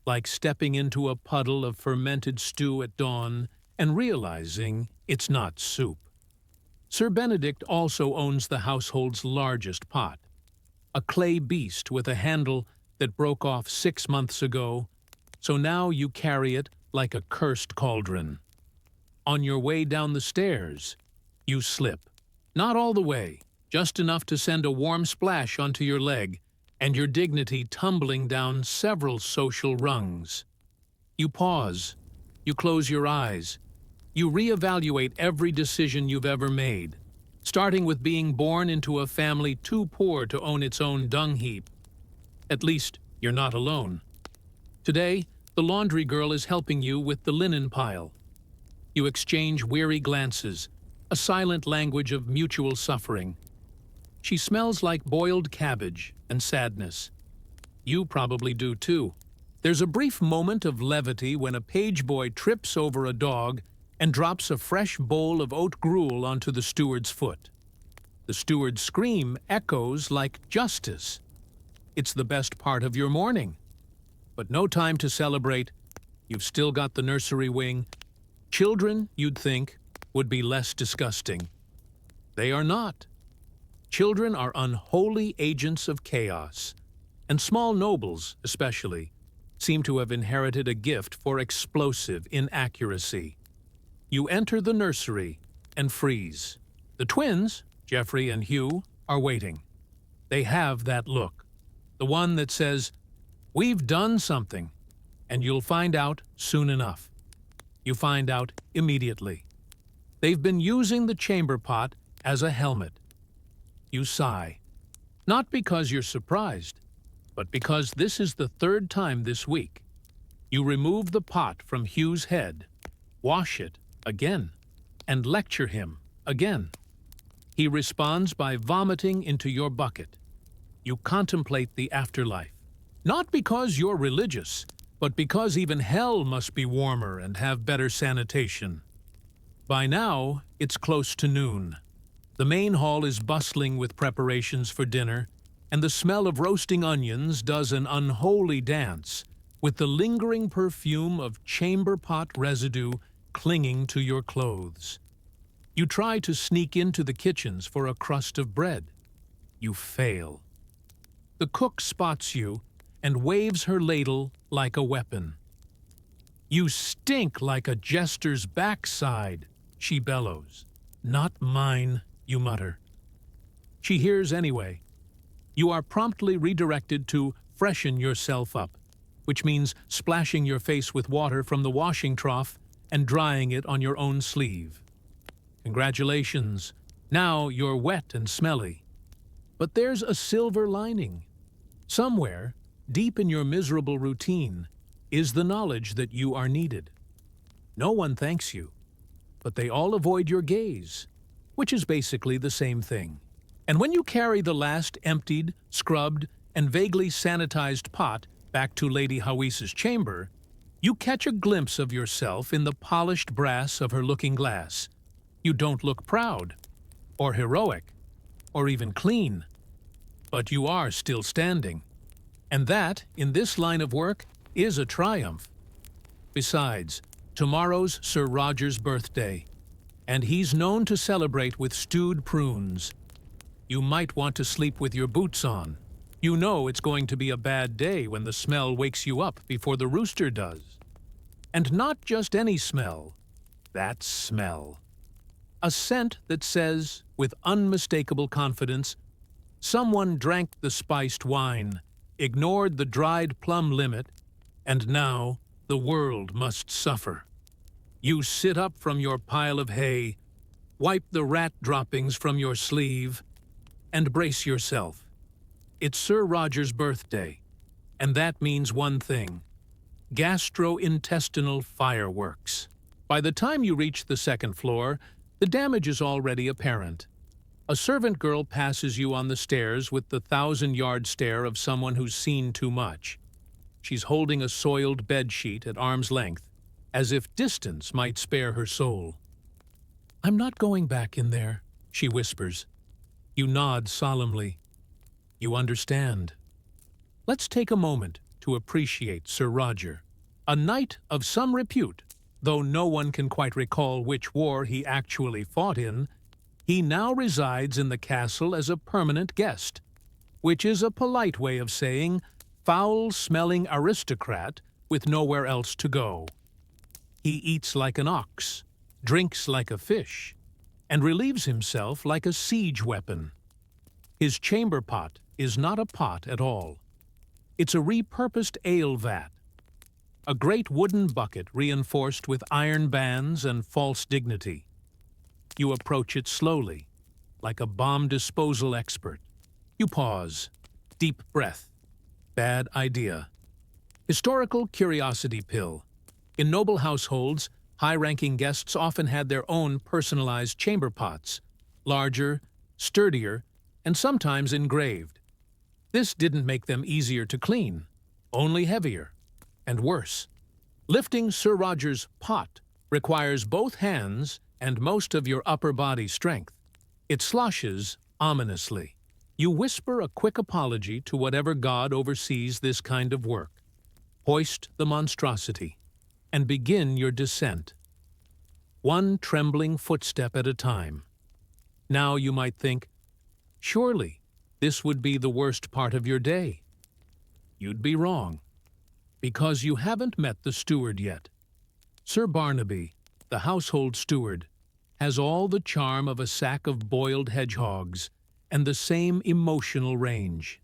like stepping into a puddle of fermented stew at dawn and realizing it's not soup. Sir Benedict also owns the household's largest pot, a clay beast with a handle that broke off 6 months ago, so now you carry it like a cursed cauldron. On your way down the stairs, you slip. Not all the way, just enough to send a warm splash onto your leg and your dignity tumbling down several social rungs. You pause. You close your eyes. You reevaluate every decision you've ever made, starting with being born into a family too poor to own its own dung heap. At least, you're not alone. Today, the laundry girl is helping you with the linen pile. You exchange weary glances, a silent language of mutual suffering. She smells like boiled cabbage and sadness. You probably do too. There's a brief moment of levity when a page boy trips over a dog and drops a fresh bowl of oat gruel onto the steward's foot. The steward's scream echoes like justice. It's the best part of your morning. But no time to celebrate. You've still got the nursery wing. Children, you'd think, would be less disgusting. They are not. Children are unholy agents of chaos, and small nobles, especially, seem to have inherited a gift for explosive inaccuracy. You enter the nursery and freeze. The twins, Geoffrey and Hugh, are waiting. They have that look, the one that says, "We've done something," and you'll find out soon enough. You find out immediately. They've been using the chamber pot as a helmet. You sigh. Not because you're surprised, but because this is the 3rd time this week. You remove the pot from Hugh's head, wash it again, and lecture him again. He responds by vomiting into your bucket. You contemplate the afterlife. Not because you're religious, but because even hell must be warmer and have better sanitation. By now, it's close to noon. The main hall is bustling with preparations for dinner, and the smell of roasting onions does an unholy dance with the lingering perfume of chamber pot residue clinging to your clothes. You try to sneak into the kitchens for a crust of bread. You fail. The cook spots you and waves her ladle like a weapon. "You stink like a jester's backside," she bellows. "Not mine," you mutter. She hears anyway. You are promptly redirected to freshen yourself up, which means splashing your face with water from the washing trough and drying it on your own sleeve. Congratulations, now you're wet and smelly. But there's a silver lining. Somewhere, deep in your miserable routine, is the knowledge that you are needed. No one thanks you, but they all avoid your gaze, which is basically the same thing. And when you carry the last emptied, scrubbed, and vaguely sanitized pot back to Lady Hawisa's chamber, you catch a glimpse of yourself in the polished brass of her looking-glass. You don't look proud, or heroic, or even clean, but you are still standing. And that, in this line of work, is a triumph. Besides, tomorrow's Sir Roger's birthday, and he's known to celebrate with stewed prunes. You might want to sleep with your boots on. You know it's going to be a bad day when the smell wakes you up before the rooster does. And not just any smell. That smell. A scent that says, with unmistakable confidence, someone drank the spiced wine, ignored the dried plum limit, and now the world must suffer. You sit up from your pile of hay, wipe the rat droppings from your sleeve, and brace yourself. It's Sir Roger's birthday, and that means one thing: gastrointestinal fireworks. By the time you reach the second floor, the damage is already apparent. A servant girl passes you on the stairs with the 1,000-yard stare of someone who's seen too much. She's holding a soiled bedsheet at arm's length, as if distance might spare her soul. "I'm not going back in there," she whispers. You nod solemnly. You understand. Let's take a moment to appreciate Sir Roger. A knight of some repute, though no one can quite recall which war he actually fought in, he now resides in the castle as a permanent guest, which is a polite way of saying foul-smelling aristocrat with nowhere else to go. He eats like an ox, drinks like a fish, and relieves himself like a siege weapon. His chamber pot is not a pot at all. It's a repurposed ale vat, a great wooden bucket reinforced with iron bands and false dignity. You approach it slowly, like a bomb disposal expert. You pause. Deep breath. Bad idea. Historical curiosity pill. In noble households, high-ranking guests often had their own personalized chamber pots, larger, sturdier, and sometimes engraved. This didn't make them easier to clean, only heavier, and worse. Lifting Sir Roger's pot requires both hands and most of your upper body strength. It sloshes ominously. You whisper a quick apology to whatever god oversees this kind of work. Hoist the monstrosity, and begin your descent. One trembling footstep at a time. Now you might think, surely this would be the worst part of your day. You'd be wrong, because you haven't met the steward yet. Sir Barnaby, the household steward, has all the charm of a sack of boiled hedgehogs and the same emotional range.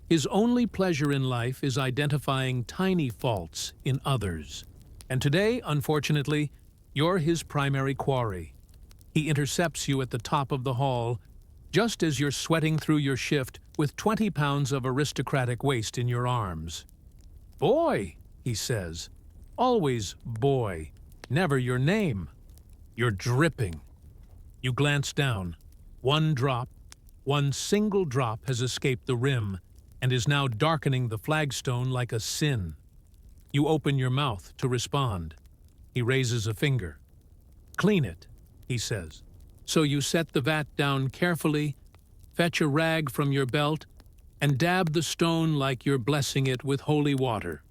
His only pleasure in life is identifying tiny faults in others. And today, unfortunately, you're his primary quarry. He intercepts you at the top of the hall, just as you're sweating through your shift with 20 pounds of aristocratic waste in your arms. "Boy," he says. Always boy, never your name. You're dripping. You glance down. One single drop has escaped the rim and is now darkening the flagstone like a sin. You open your mouth to respond. He raises a finger. "Clean it," he says. So you set the vat down carefully, fetch a rag from your belt, and dab the stone like you're blessing it with holy water.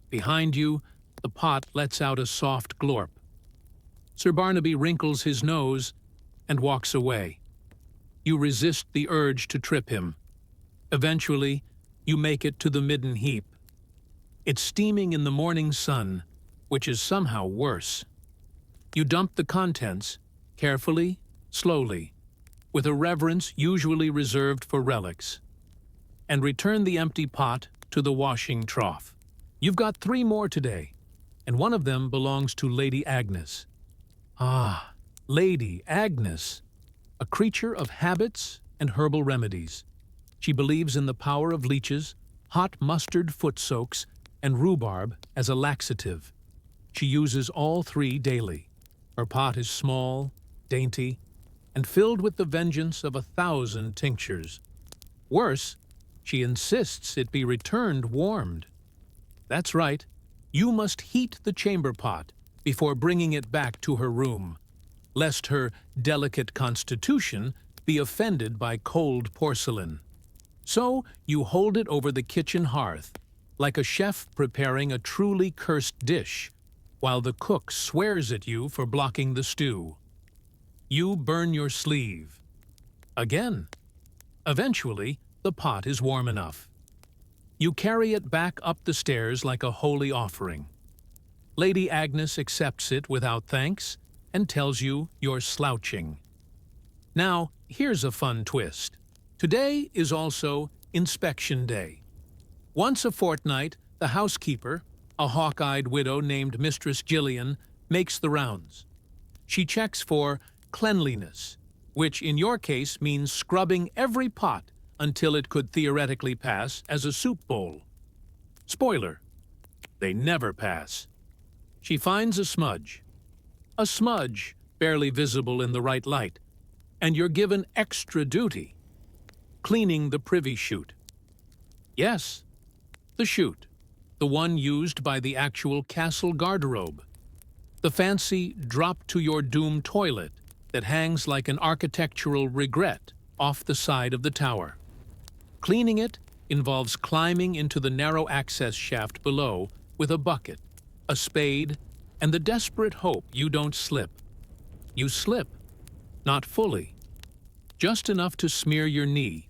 Behind you, the pot lets out a soft glorp. Sir Barnaby wrinkles his nose and walks away. You resist the urge to trip him. Eventually, you make it to the midden heap. It's steaming in the morning sun, which is somehow worse. You dump the contents, carefully, slowly, with a reverence usually reserved for relics, and return the empty pot to the washing trough. You've got 3 more today, and one of them belongs to Lady Agnes. Ah, Lady Agnes, a creature of habits and herbal remedies. She believes in the power of leeches, hot mustard foot soaks, and rhubarb as a laxative. She uses all 3 daily. Her pot is small, dainty, and filled with the vengeance of 1,000 tinctures. Worse, she insists it be returned warmed. That's right, you must heat the chamber pot before bringing it back to her room, lest her delicate constitution be offended by cold porcelain. So you hold it over the kitchen hearth, like a chef preparing a truly cursed dish, while the cook swears at you for blocking the stew. You burn your sleeve. Again. Eventually, the pot is warm enough. You carry it back up the stairs like a holy offering. Lady Agnes accepts it without thanks and tells you you're slouching. Now, here's a fun twist. Today is also Inspection Day. Once a fortnight, the housekeeper, a hawk-eyed widow named Mistress Gillian, makes the rounds. She checks for cleanliness, which in your case means scrubbing every pot until it could theoretically pass as a soup bowl. Spoiler: they never pass. She finds a smudge barely visible in the right light, and you're given extra duty: cleaning the privy chute. Yes, the chute, the one used by the actual castle garderobe. The fancy drop-to-your-doom toilet that hangs like an architectural regret off the side of the tower. Cleaning it involves climbing into the narrow access shaft below with a bucket, a spade, and the desperate hope you don't slip. You slip, not fully, just enough to smear your knee,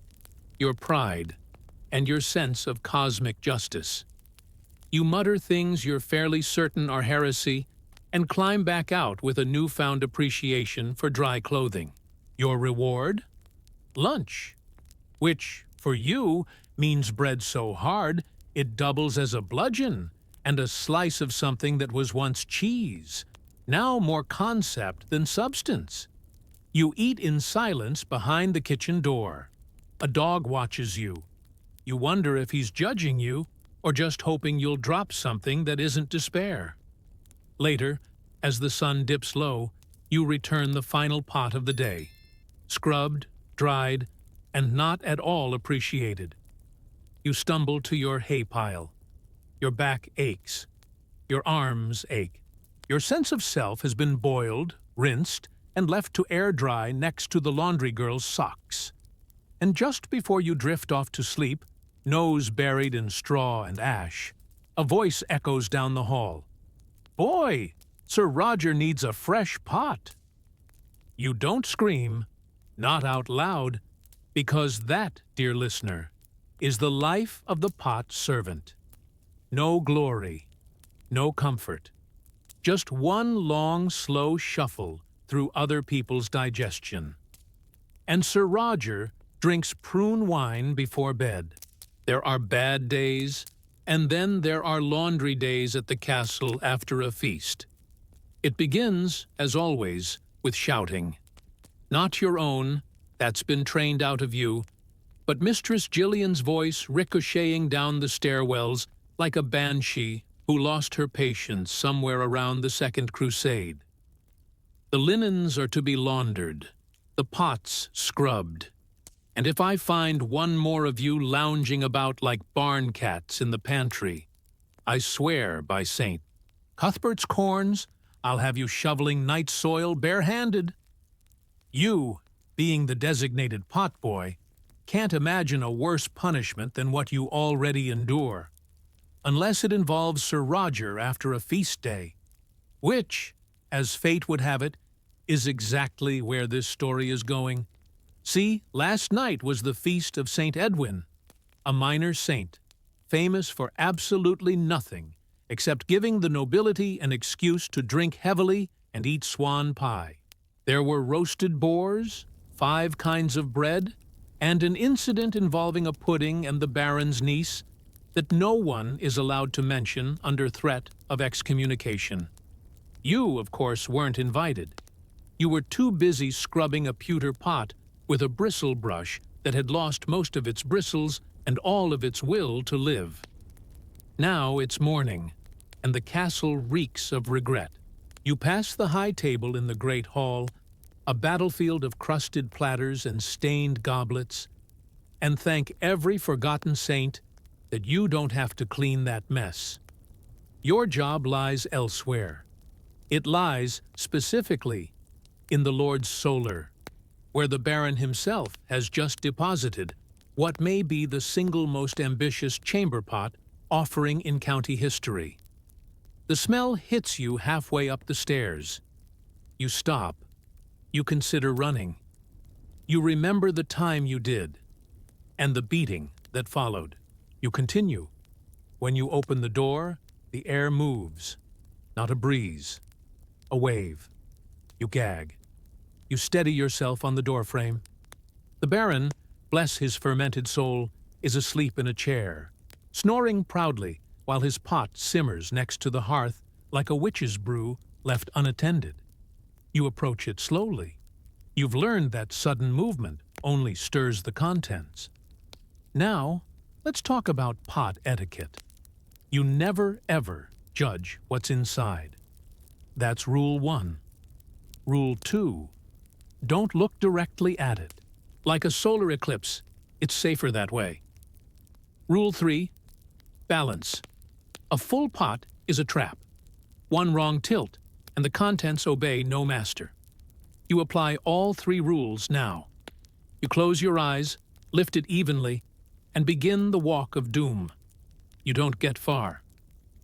your pride, and your sense of cosmic justice. You mutter things you're fairly certain are heresy and climb back out with a newfound appreciation for dry clothing. Your reward? Lunch, which, for you, means bread so hard it doubles as a bludgeon, and a slice of something that was once cheese, now more concept than substance. You eat in silence behind the kitchen door. A dog watches you. You wonder if he's judging you or just hoping you'll drop something that isn't to spare. Later, as the sun dips low, you return the final pot of the day, scrubbed, dried, and not at all appreciated. You stumble to your hay pile. Your back aches. Your arms ache. Your sense of self has been boiled, rinsed, and left to air dry next to the laundry girl's socks. And just before you drift off to sleep, nose buried in straw and ash, a voice echoes down the hall. "Boy, Sir Roger needs a fresh pot." You don't scream, not out loud, because that, dear listener, is the life of the pot servant. No glory, no comfort, just one long, slow shuffle through other people's digestion. And Sir Roger drinks prune wine before bed. There are bad days, and then there are laundry days at the castle after a feast. It begins, as always, with shouting. Not your own, that's been trained out of you, but Mistress Gillian's voice ricocheting down the stairwells like a banshee who lost her patience somewhere around the Second Crusade. The linens are to be laundered, the pots scrubbed, and if I find one more of you lounging about like barn cats in the pantry, I swear by St. Cuthbert's corns, I'll have you shoveling night soil barehanded. You, being the designated potboy, can't imagine a worse punishment than what you already endure, unless it involves Sir Roger after a feast day, which, as fate would have it, is exactly where this story is going. See, last night was the feast of St. Edwin, a minor saint, famous for absolutely nothing except giving the nobility an excuse to drink heavily and eat swan pie. There were roasted boars, 5 kinds of bread, and an incident involving a pudding and the Baron's niece that no one is allowed to mention under threat of excommunication. You, of course, weren't invited. You were too busy scrubbing a pewter pot with a bristle brush that had lost most of its bristles and all of its will to live. Now it's morning, and the castle reeks of regret. You pass the high table in the great hall, a battlefield of crusted platters and stained goblets, and thank every forgotten saint that you don't have to clean that mess. Your job lies elsewhere. It lies, specifically, in the Lord's Solar, where the Baron himself has just deposited what may be the single most ambitious chamber pot offering in county history. The smell hits you halfway up the stairs. You stop. You consider running. You remember the time you did, and the beating that followed. You continue. When you open the door, the air moves. Not a breeze, a wave. You gag. You steady yourself on the doorframe. The Baron, bless his fermented soul, is asleep in a chair, snoring proudly while his pot simmers next to the hearth like a witch's brew left unattended. You approach it slowly. You've learned that sudden movement only stirs the contents. Now, let's talk about pot etiquette. You never, ever judge what's inside. That's Rule 1. Rule 2. Don't look directly at it. Like a solar eclipse, it's safer that way. Rule 3. Balance. A full pot is a trap. One wrong tilt, and the contents obey no master. You apply all 3 rules now. You close your eyes, lift it evenly, and begin the walk of doom. You don't get far.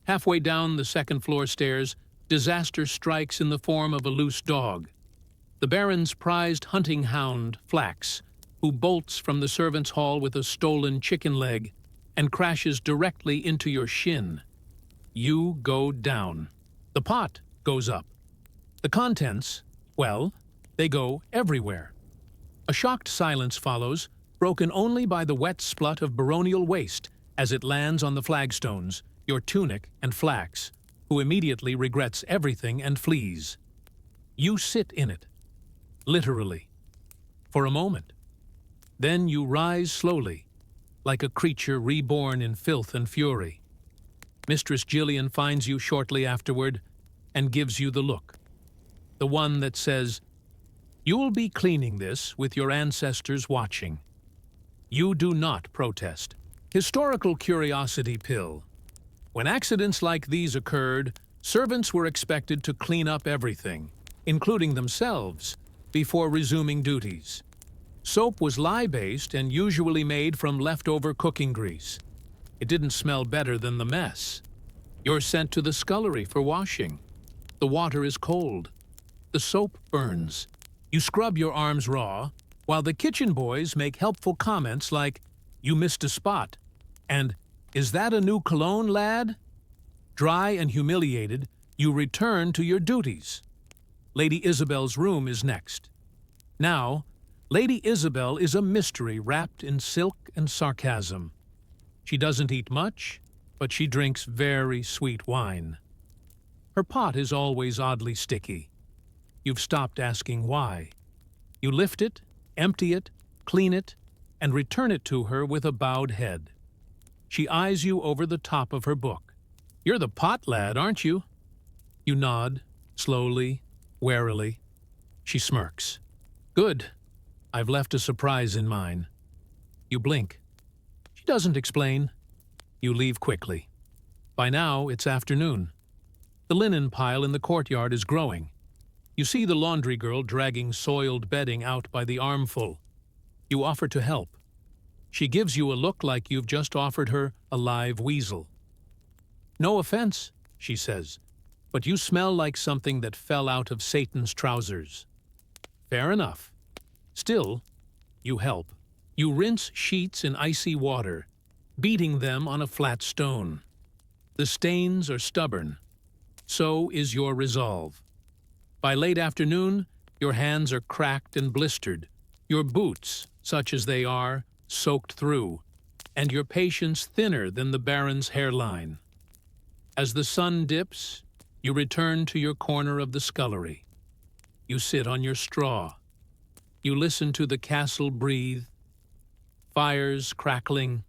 Halfway down the 2nd floor stairs, disaster strikes in the form of a loose dog. The Baron's prized hunting hound, Flax, who bolts from the servants' hall with a stolen chicken leg and crashes directly into your shin. You go down. The pot goes up. The contents, well, they go everywhere. A shocked silence follows, broken only by the wet splut of baronial waste as it lands on the flagstones, your tunic and Flax, who immediately regrets everything and flees. You sit in it, literally, for a moment. Then you rise slowly, like a creature reborn in filth and fury. Mistress Gillian finds you shortly afterward and gives you the look. The one that says, "You'll be cleaning this with your ancestors watching." You do not protest. Historical curiosity pill. When accidents like these occurred, servants were expected to clean up everything, including themselves, before resuming duties. Soap was lye-based and usually made from leftover cooking grease. It didn't smell better than the mess. You're sent to the scullery for washing. The water is cold. The soap burns. You scrub your arms raw, while the kitchen boys make helpful comments like, "You missed a spot," and "Is that a new cologne, lad?" Dry and humiliated, you return to your duties. Lady Isabel's room is next. Now, Lady Isabel is a mystery wrapped in silk and sarcasm. She doesn't eat much, but she drinks very sweet wine. Her pot is always oddly sticky. You've stopped asking why. You lift it, empty it, clean it, and return it to her with a bowed head. She eyes you over the top of her book. "You're the pot lad, aren't you?" You nod, slowly, warily. She smirks. "Good. I've left a surprise in mine." You blink. She doesn't explain. You leave quickly. By now, it's afternoon. The linen pile in the courtyard is growing. You see the laundry girl dragging soiled bedding out by the armful. You offer to help. She gives you a look like you've just offered her a live weasel. "No offense," she says, "but you smell like something that fell out of Satan's trousers." Fair enough. Still, you help. You rinse sheets in icy water, beating them on a flat stone. The stains are stubborn. So is your resolve. By late afternoon, your hands are cracked and blistered, your boots, such as they are, soaked through, and your patience thinner than the Baron's hairline. As the sun dips, you return to your corner of the scullery. You sit on your straw. You listen to the castle breathe, fires crackling,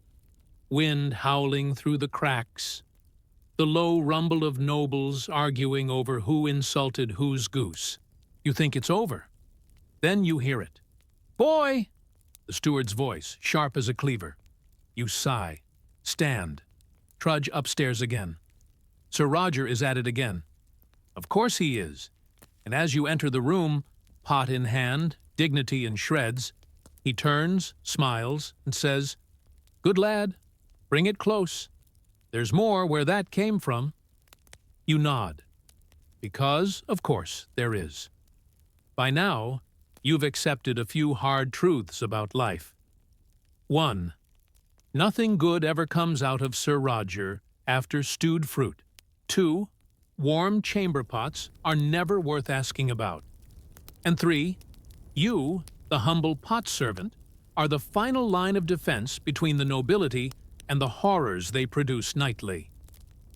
wind howling through the cracks, the low rumble of nobles arguing over who insulted whose goose. You think it's over. Then you hear it. "Boy!" The steward's voice, sharp as a cleaver. You sigh, stand, trudge upstairs again. Sir Roger is at it again. Of course he is. And as you enter the room, pot in hand, dignity in shreds, he turns, smiles, and says, "Good lad, bring it close. There's more where that came from." You nod. Because, of course, there is. By now, you've accepted a few hard truths about life. 1. Nothing good ever comes out of Sir Roger after stewed fruit. 2. Warm chamber pots are never worth asking about. And 3, you, the humble pot servant, are the final line of defense between the nobility and the horrors they produce nightly.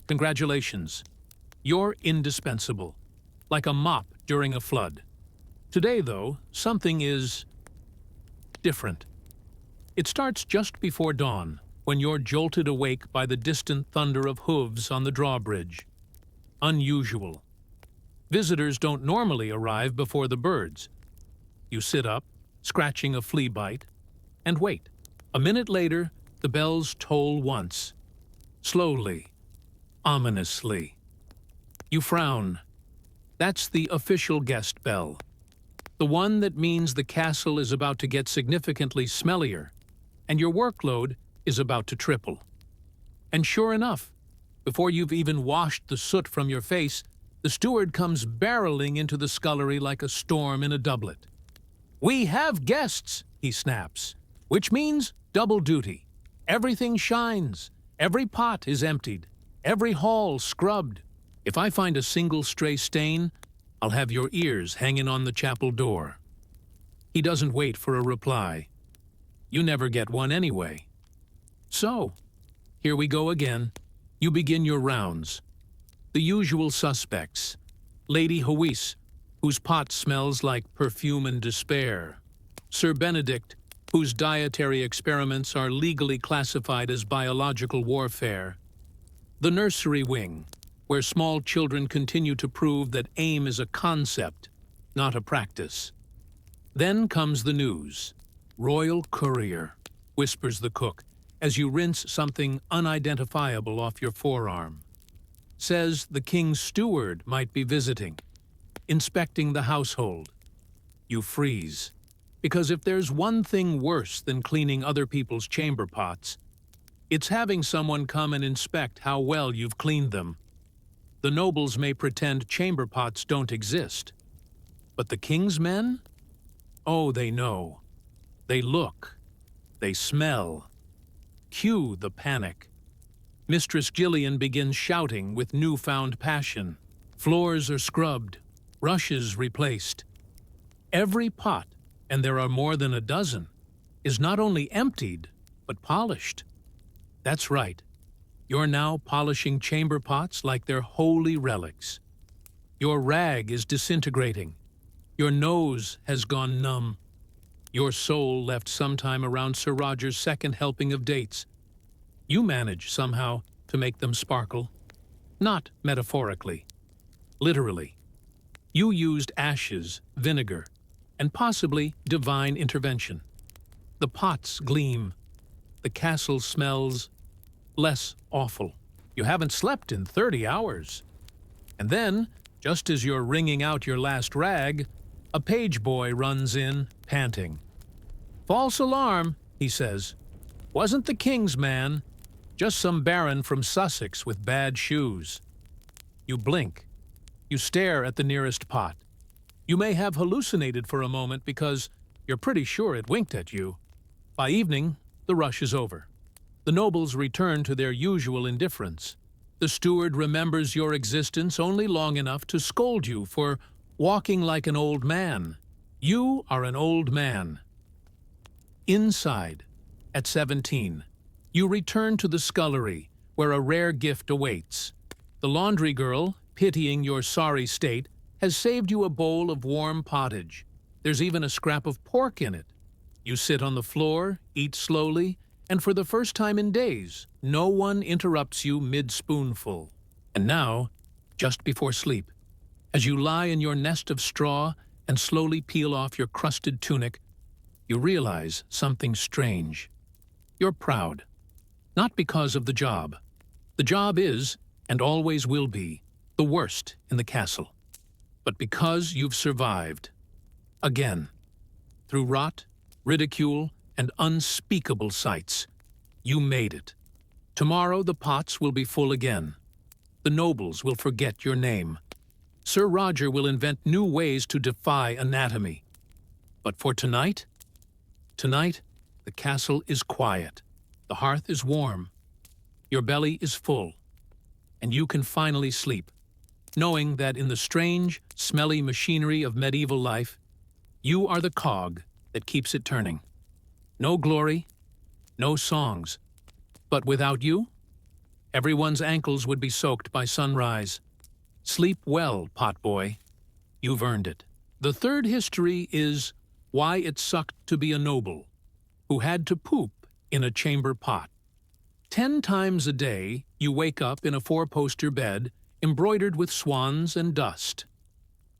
Congratulations. You're indispensable, like a mop during a flood. Today, though, something is different. It starts just before dawn, when you're jolted awake by the distant thunder of hooves on the drawbridge. Unusual. Visitors don't normally arrive before the birds. You sit up, scratching a flea bite, and wait. A minute later, the bells toll once. Slowly, ominously. You frown. That's the official guest bell. The one that means the castle is about to get significantly smellier, and your workload is about to triple. And sure enough, before you've even washed the soot from your face, the steward comes barreling into the scullery like a storm in a doublet. "We have guests," he snaps, which means double duty. Everything shines, every pot is emptied, every hall scrubbed. If I find a single stray stain, I'll have your ears hanging on the chapel door. He doesn't wait for a reply. You never get one anyway. So, here we go again. You begin your rounds. The usual suspects. Lady Hawise, whose pot smells like perfume and despair. Sir Benedict, whose dietary experiments are legally classified as biological warfare. The nursery wing, where small children continue to prove that aim is a concept, not a practice. Then comes the news. "Royal courier," whispers the cook, as you rinse something unidentifiable off your forearm. Says the king's steward might be visiting, inspecting the household. You freeze, because if there's one thing worse than cleaning other people's chamber pots, it's having someone come and inspect how well you've cleaned them. The nobles may pretend chamber pots don't exist, but the king's men? Oh, they know. They look. They smell. Cue the panic. Mistress Gillian begins shouting with newfound passion. Floors are scrubbed, rushes replaced. Every pot, and there are more than a dozen, is not only emptied, but polished. That's right. You're now polishing chamber pots like they're holy relics. Your rag is disintegrating. Your nose has gone numb. Your soul left sometime around Sir Roger's second helping of dates. You manage somehow to make them sparkle. Not metaphorically. Literally. You used ashes, vinegar, and possibly divine intervention. The pots gleam. The castle smells less awful. You haven't slept in 30 hours. And then, just as you're wringing out your last rag, a page boy runs in, panting. "False alarm," he says. "Wasn't the king's man. Just some baron from Sussex with bad shoes." You blink. You stare at the nearest pot. You may have hallucinated for a moment because you're pretty sure it winked at you. By evening, the rush is over. The nobles return to their usual indifference. The steward remembers your existence only long enough to scold you for walking like an old man. You are an old man. Inside, at 17, you return to the scullery, where a rare gift awaits. The laundry girl, pitying your sorry state, has saved you a bowl of warm pottage. There's even a scrap of pork in it. You sit on the floor, eat slowly, and for the first time in days, no one interrupts you mid-spoonful. And now, just before sleep, as you lie in your nest of straw and slowly peel off your crusted tunic, you realize something strange. You're proud. Not because of the job. The job is, and always will be, the worst in the castle. But because you've survived. Again. Through rot, ridicule, and unspeakable sights. You made it. Tomorrow the pots will be full again. The nobles will forget your name. Sir Roger will invent new ways to defy anatomy. But for tonight? Tonight, the castle is quiet. The hearth is warm. Your belly is full. And you can finally sleep, knowing that in the strange, smelly machinery of medieval life, You are the cog that keeps it turning. No glory, no songs. But without you, everyone's ankles would be soaked by sunrise. Sleep well, potboy. You've earned it. The third history is why it sucked to be a noble who had to poop in a chamber pot. 10 times a day, you wake up in a 4-poster bed embroidered with swans and dust.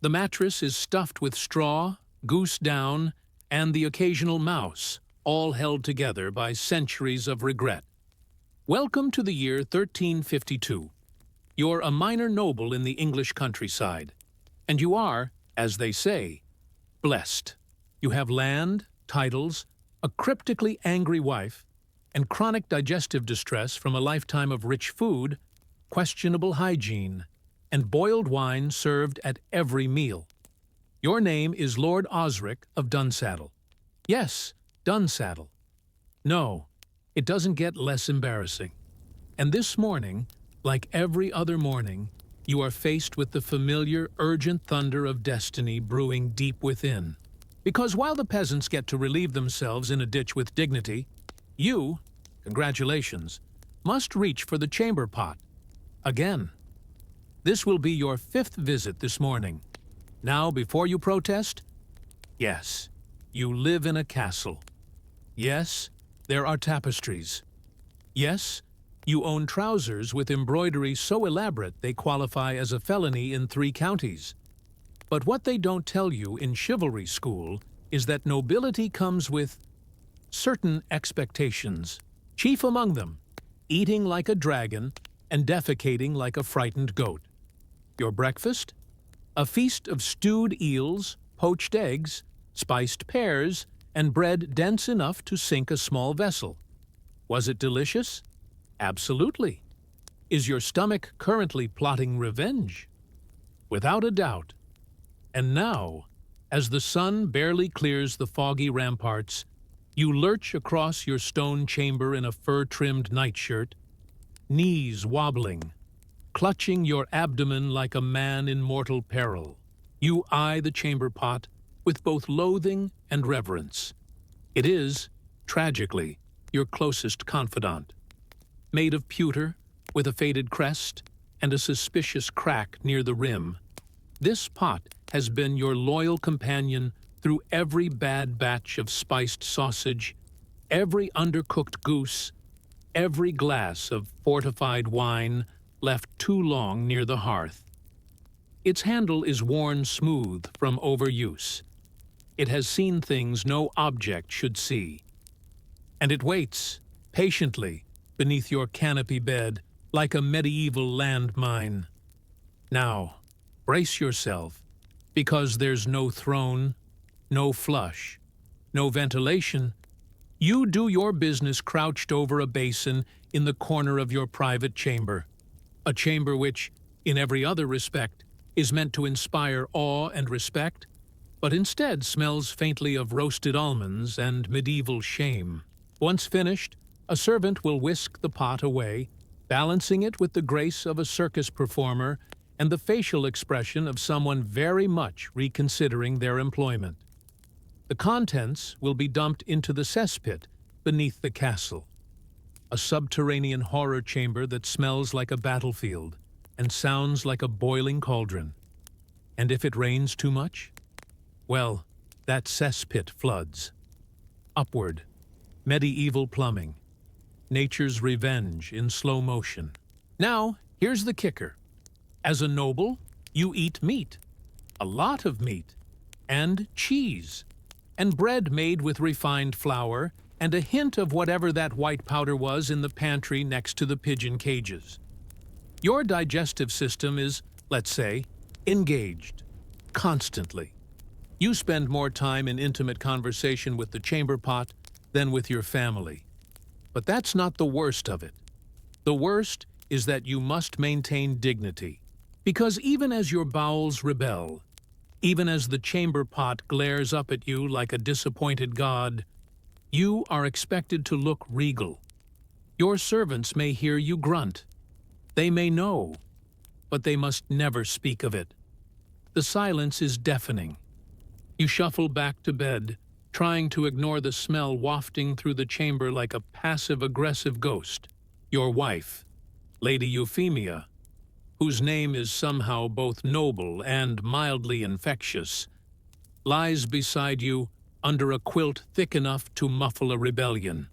The mattress is stuffed with straw, goose down, and the occasional mouse, all held together by centuries of regret. Welcome to the year 1352. You're a minor noble in the English countryside, and you are, as they say, blessed. You have land, titles, a cryptically angry wife, and chronic digestive distress from a lifetime of rich food, questionable hygiene, and boiled wine served at every meal. Your name is Lord Osric of Dunsaddle. Yes, Dunsaddle. No, it doesn't get less embarrassing. And this morning, like every other morning, you are faced with the familiar, urgent thunder of destiny brewing deep within. Because while the peasants get to relieve themselves in a ditch with dignity, you, congratulations, must reach for the chamber pot. Again. This will be your 5th visit this morning. Now, before you protest, yes, you live in a castle. Yes, there are tapestries. Yes, you own trousers with embroidery so elaborate they qualify as a felony in 3 counties. But what they don't tell you in chivalry school is that nobility comes with certain expectations, chief among them, eating like a dragon and defecating like a frightened goat. Your breakfast? A feast of stewed eels, poached eggs, spiced pears, and bread dense enough to sink a small vessel. Was it delicious? Absolutely. Is your stomach currently plotting revenge? Without a doubt. And now, as the sun barely clears the foggy ramparts, you lurch across your stone chamber in a fur-trimmed nightshirt, knees wobbling, clutching your abdomen like a man in mortal peril. You eye the chamber pot with both loathing and reverence. It is, tragically, your closest confidant. Made of pewter, with a faded crest, and a suspicious crack near the rim, this pot has been your loyal companion through every bad batch of spiced sausage, every undercooked goose, every glass of fortified wine left too long near the hearth. Its handle is worn smooth from overuse. It has seen things no object should see. And it waits, patiently, beneath your canopy bed, like a medieval landmine. Now, brace yourself, because there's no throne, no flush, no ventilation. You do your business crouched over a basin in the corner of your private chamber, a chamber which, in every other respect, is meant to inspire awe and respect, but instead smells faintly of roasted almonds and medieval shame. Once finished, a servant will whisk the pot away, balancing it with the grace of a circus performer and the facial expression of someone very much reconsidering their employment. The contents will be dumped into the cesspit beneath the castle, a subterranean horror chamber that smells like a battlefield and sounds like a boiling cauldron. And if it rains too much, well, that cesspit floods. Upward, medieval plumbing, nature's revenge in slow motion. Now, here's the kicker. As a noble, you eat meat, a lot of meat, and cheese, and bread made with refined flour, and a hint of whatever that white powder was in the pantry next to the pigeon cages. Your digestive system is, let's say, engaged, constantly. You spend more time in intimate conversation with the chamber pot than with your family. But that's not the worst of it. The worst is that you must maintain dignity. Because even as your bowels rebel, even as the chamber pot glares up at you like a disappointed god, you are expected to look regal. Your servants may hear you grunt. They may know, but they must never speak of it. The silence is deafening. You shuffle back to bed, trying to ignore the smell wafting through the chamber like a passive-aggressive ghost. Your wife, Lady Euphemia, whose name is somehow both noble and mildly infectious, lies beside you under a quilt thick enough to muffle a rebellion.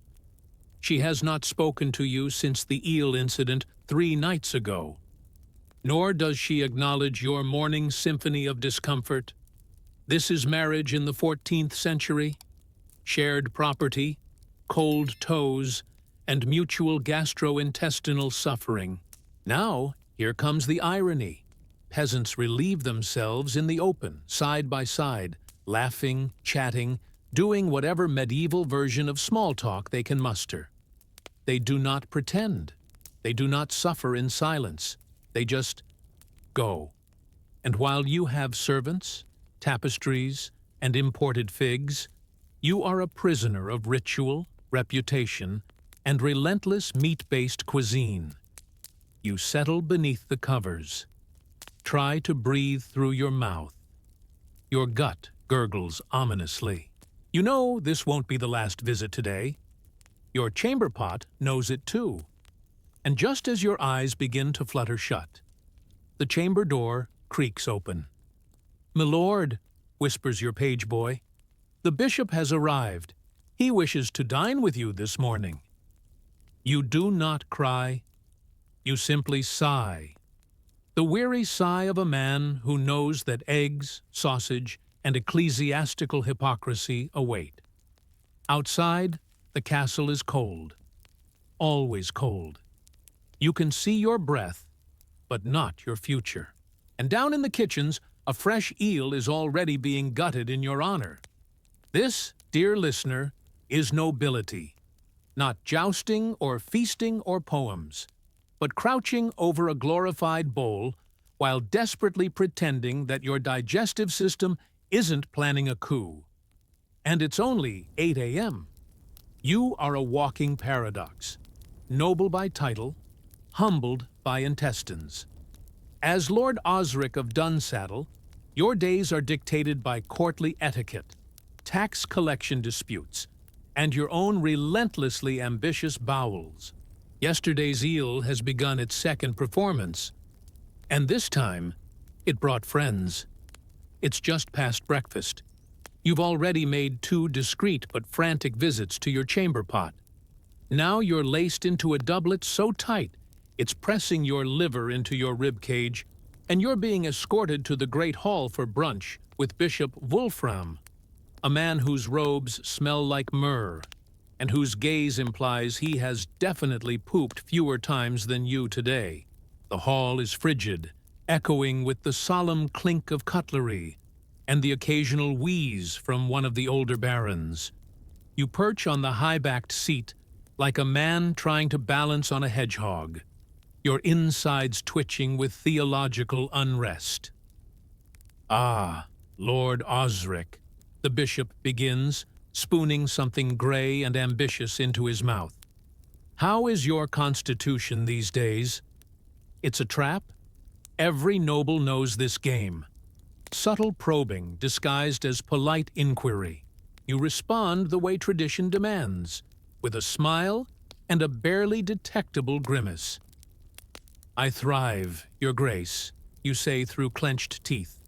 She has not spoken to you since the eel incident 3 nights ago, nor does she acknowledge your morning symphony of discomfort. This is marriage in the 14th century? Shared property, cold toes, and mutual gastrointestinal suffering. Now, here comes the irony. Peasants relieve themselves in the open, side by side, laughing, chatting, doing whatever medieval version of small talk they can muster. They do not pretend. They do not suffer in silence. They just go. And while you have servants, tapestries, and imported figs, you are a prisoner of ritual, reputation, and relentless meat-based cuisine. You settle beneath the covers. Try to breathe through your mouth. Your gut gurgles ominously. You know this won't be the last visit today. Your chamber pot knows it too. And just as your eyes begin to flutter shut, the chamber door creaks open. "Milord," whispers your page boy, "the bishop has arrived. He wishes to dine with you this morning." You do not cry. You simply sigh. The weary sigh of a man who knows that eggs, sausage, and ecclesiastical hypocrisy await. Outside, the castle is cold. Always cold. You can see your breath, but not your future. And down in the kitchens, a fresh eel is already being gutted in your honor. This, dear listener, is nobility. Not jousting or feasting or poems, but crouching over a glorified bowl while desperately pretending that your digestive system isn't planning a coup. And it's only 8 a.m. You are a walking paradox, noble by title, humbled by intestines. As Lord Osric of Dunsaddle, your days are dictated by courtly etiquette, tax collection disputes, and your own relentlessly ambitious bowels. Yesterday's eel has begun its second performance, and this time it brought friends. It's just past breakfast. You've already made 2 discreet but frantic visits to your chamber pot. Now you're laced into a doublet so tight it's pressing your liver into your rib cage, and you're being escorted to the great hall for brunch with Bishop Wolfram, a man whose robes smell like myrrh, and whose gaze implies he has definitely pooped fewer times than you today. The hall is frigid, echoing with the solemn clink of cutlery, and the occasional wheeze from one of the older barons. You perch on the high-backed seat like a man trying to balance on a hedgehog, your insides twitching with theological unrest. "Ah, Lord Osric," the bishop begins, spooning something gray and ambitious into his mouth. "How is your constitution these days?" It's a trap? Every noble knows this game. Subtle probing disguised as polite inquiry. You respond the way tradition demands, with a smile and a barely detectable grimace. "I thrive, Your Grace," you say through clenched teeth,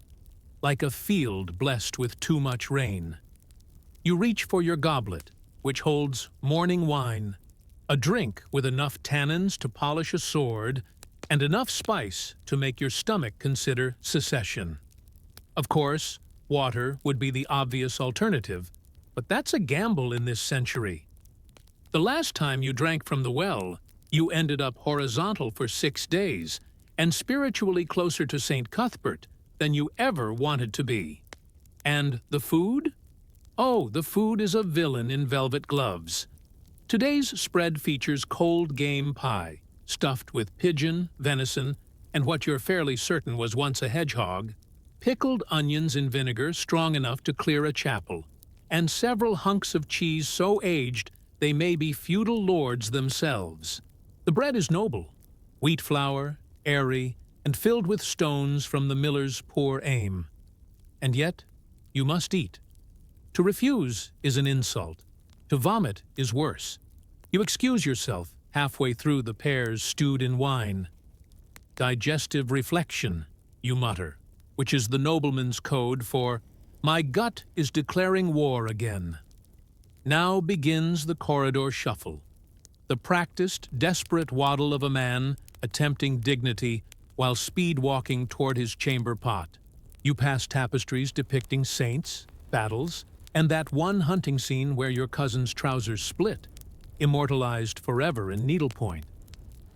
like a field blessed with too much rain. You reach for your goblet, which holds morning wine, a drink with enough tannins to polish a sword, and enough spice to make your stomach consider secession. Of course, water would be the obvious alternative, but that's a gamble in this century. The last time you drank from the well, you ended up horizontal for 6 days, and spiritually closer to St. Cuthbert than you ever wanted to be. And the food? Oh, the food is a villain in velvet gloves. Today's spread features cold game pie, stuffed with pigeon, venison, and what you're fairly certain was once a hedgehog, pickled onions in vinegar strong enough to clear a chapel, and several hunks of cheese so aged they may be feudal lords themselves. The bread is noble, wheat flour, airy, and filled with stones from the miller's poor aim. And yet, You must eat. To refuse is an insult. To vomit is worse. You excuse yourself halfway through the pears stewed in wine. Digestive reflection, you mutter, which is the nobleman's code for, "My gut is declaring war again." Now begins the corridor shuffle, the practiced, desperate waddle of a man attempting dignity while speed-walking toward his chamber pot. You pass tapestries depicting saints, battles, and that one hunting scene where your cousin's trousers split, immortalized forever in needlepoint.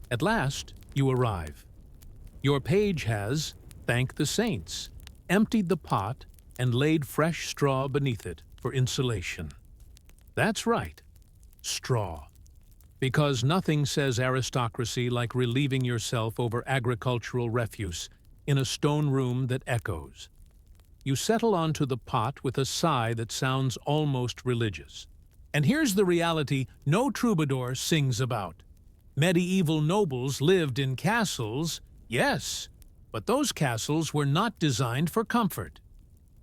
At last, you arrive. Your page has, thank the saints, emptied the pot and laid fresh straw beneath it for insulation. That's right, straw. Because nothing says aristocracy like relieving yourself over agricultural refuse in a stone room that echoes. You settle onto the pot with a sigh that sounds almost religious. And here's the reality no troubadour sings about. Medieval nobles lived in castles, yes, but those castles were not designed for comfort.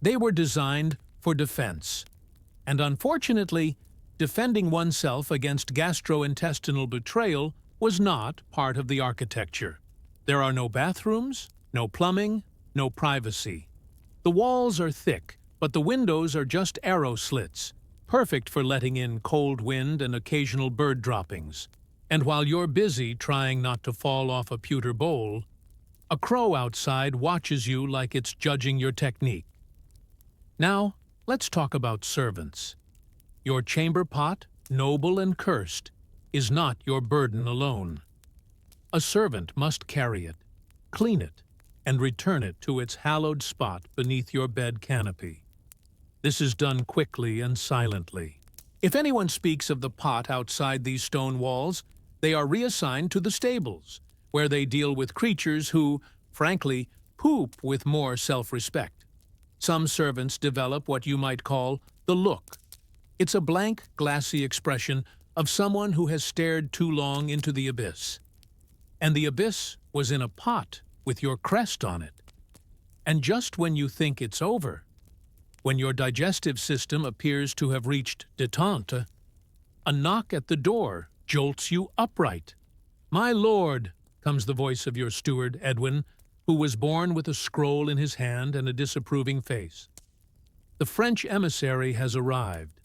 They were designed for defense. And unfortunately, defending oneself against gastrointestinal betrayal was not part of the architecture. There are no bathrooms, no plumbing, no privacy. The walls are thick, but the windows are just arrow slits, perfect for letting in cold wind and occasional bird droppings. And while you're busy trying not to fall off a pewter bowl, a crow outside watches you like it's judging your technique. Now, let's talk about servants. Your chamber pot, noble and cursed, is not your burden alone. A servant must carry it, clean it, and return it to its hallowed spot beneath your bed canopy. This is done quickly and silently. If anyone speaks of the pot outside these stone walls, they are reassigned to the stables, where they deal with creatures who, frankly, poop with more self-respect. Some servants develop what you might call the look. It's a blank, glassy expression of someone who has stared too long into the abyss. And the abyss was in a pot with your crest on it. And just when you think it's over, when your digestive system appears to have reached détente, a knock at the door jolts you upright. "My lord," comes the voice of your steward, Edwin, who was born with a scroll in his hand and a disapproving face. The French emissary has arrived.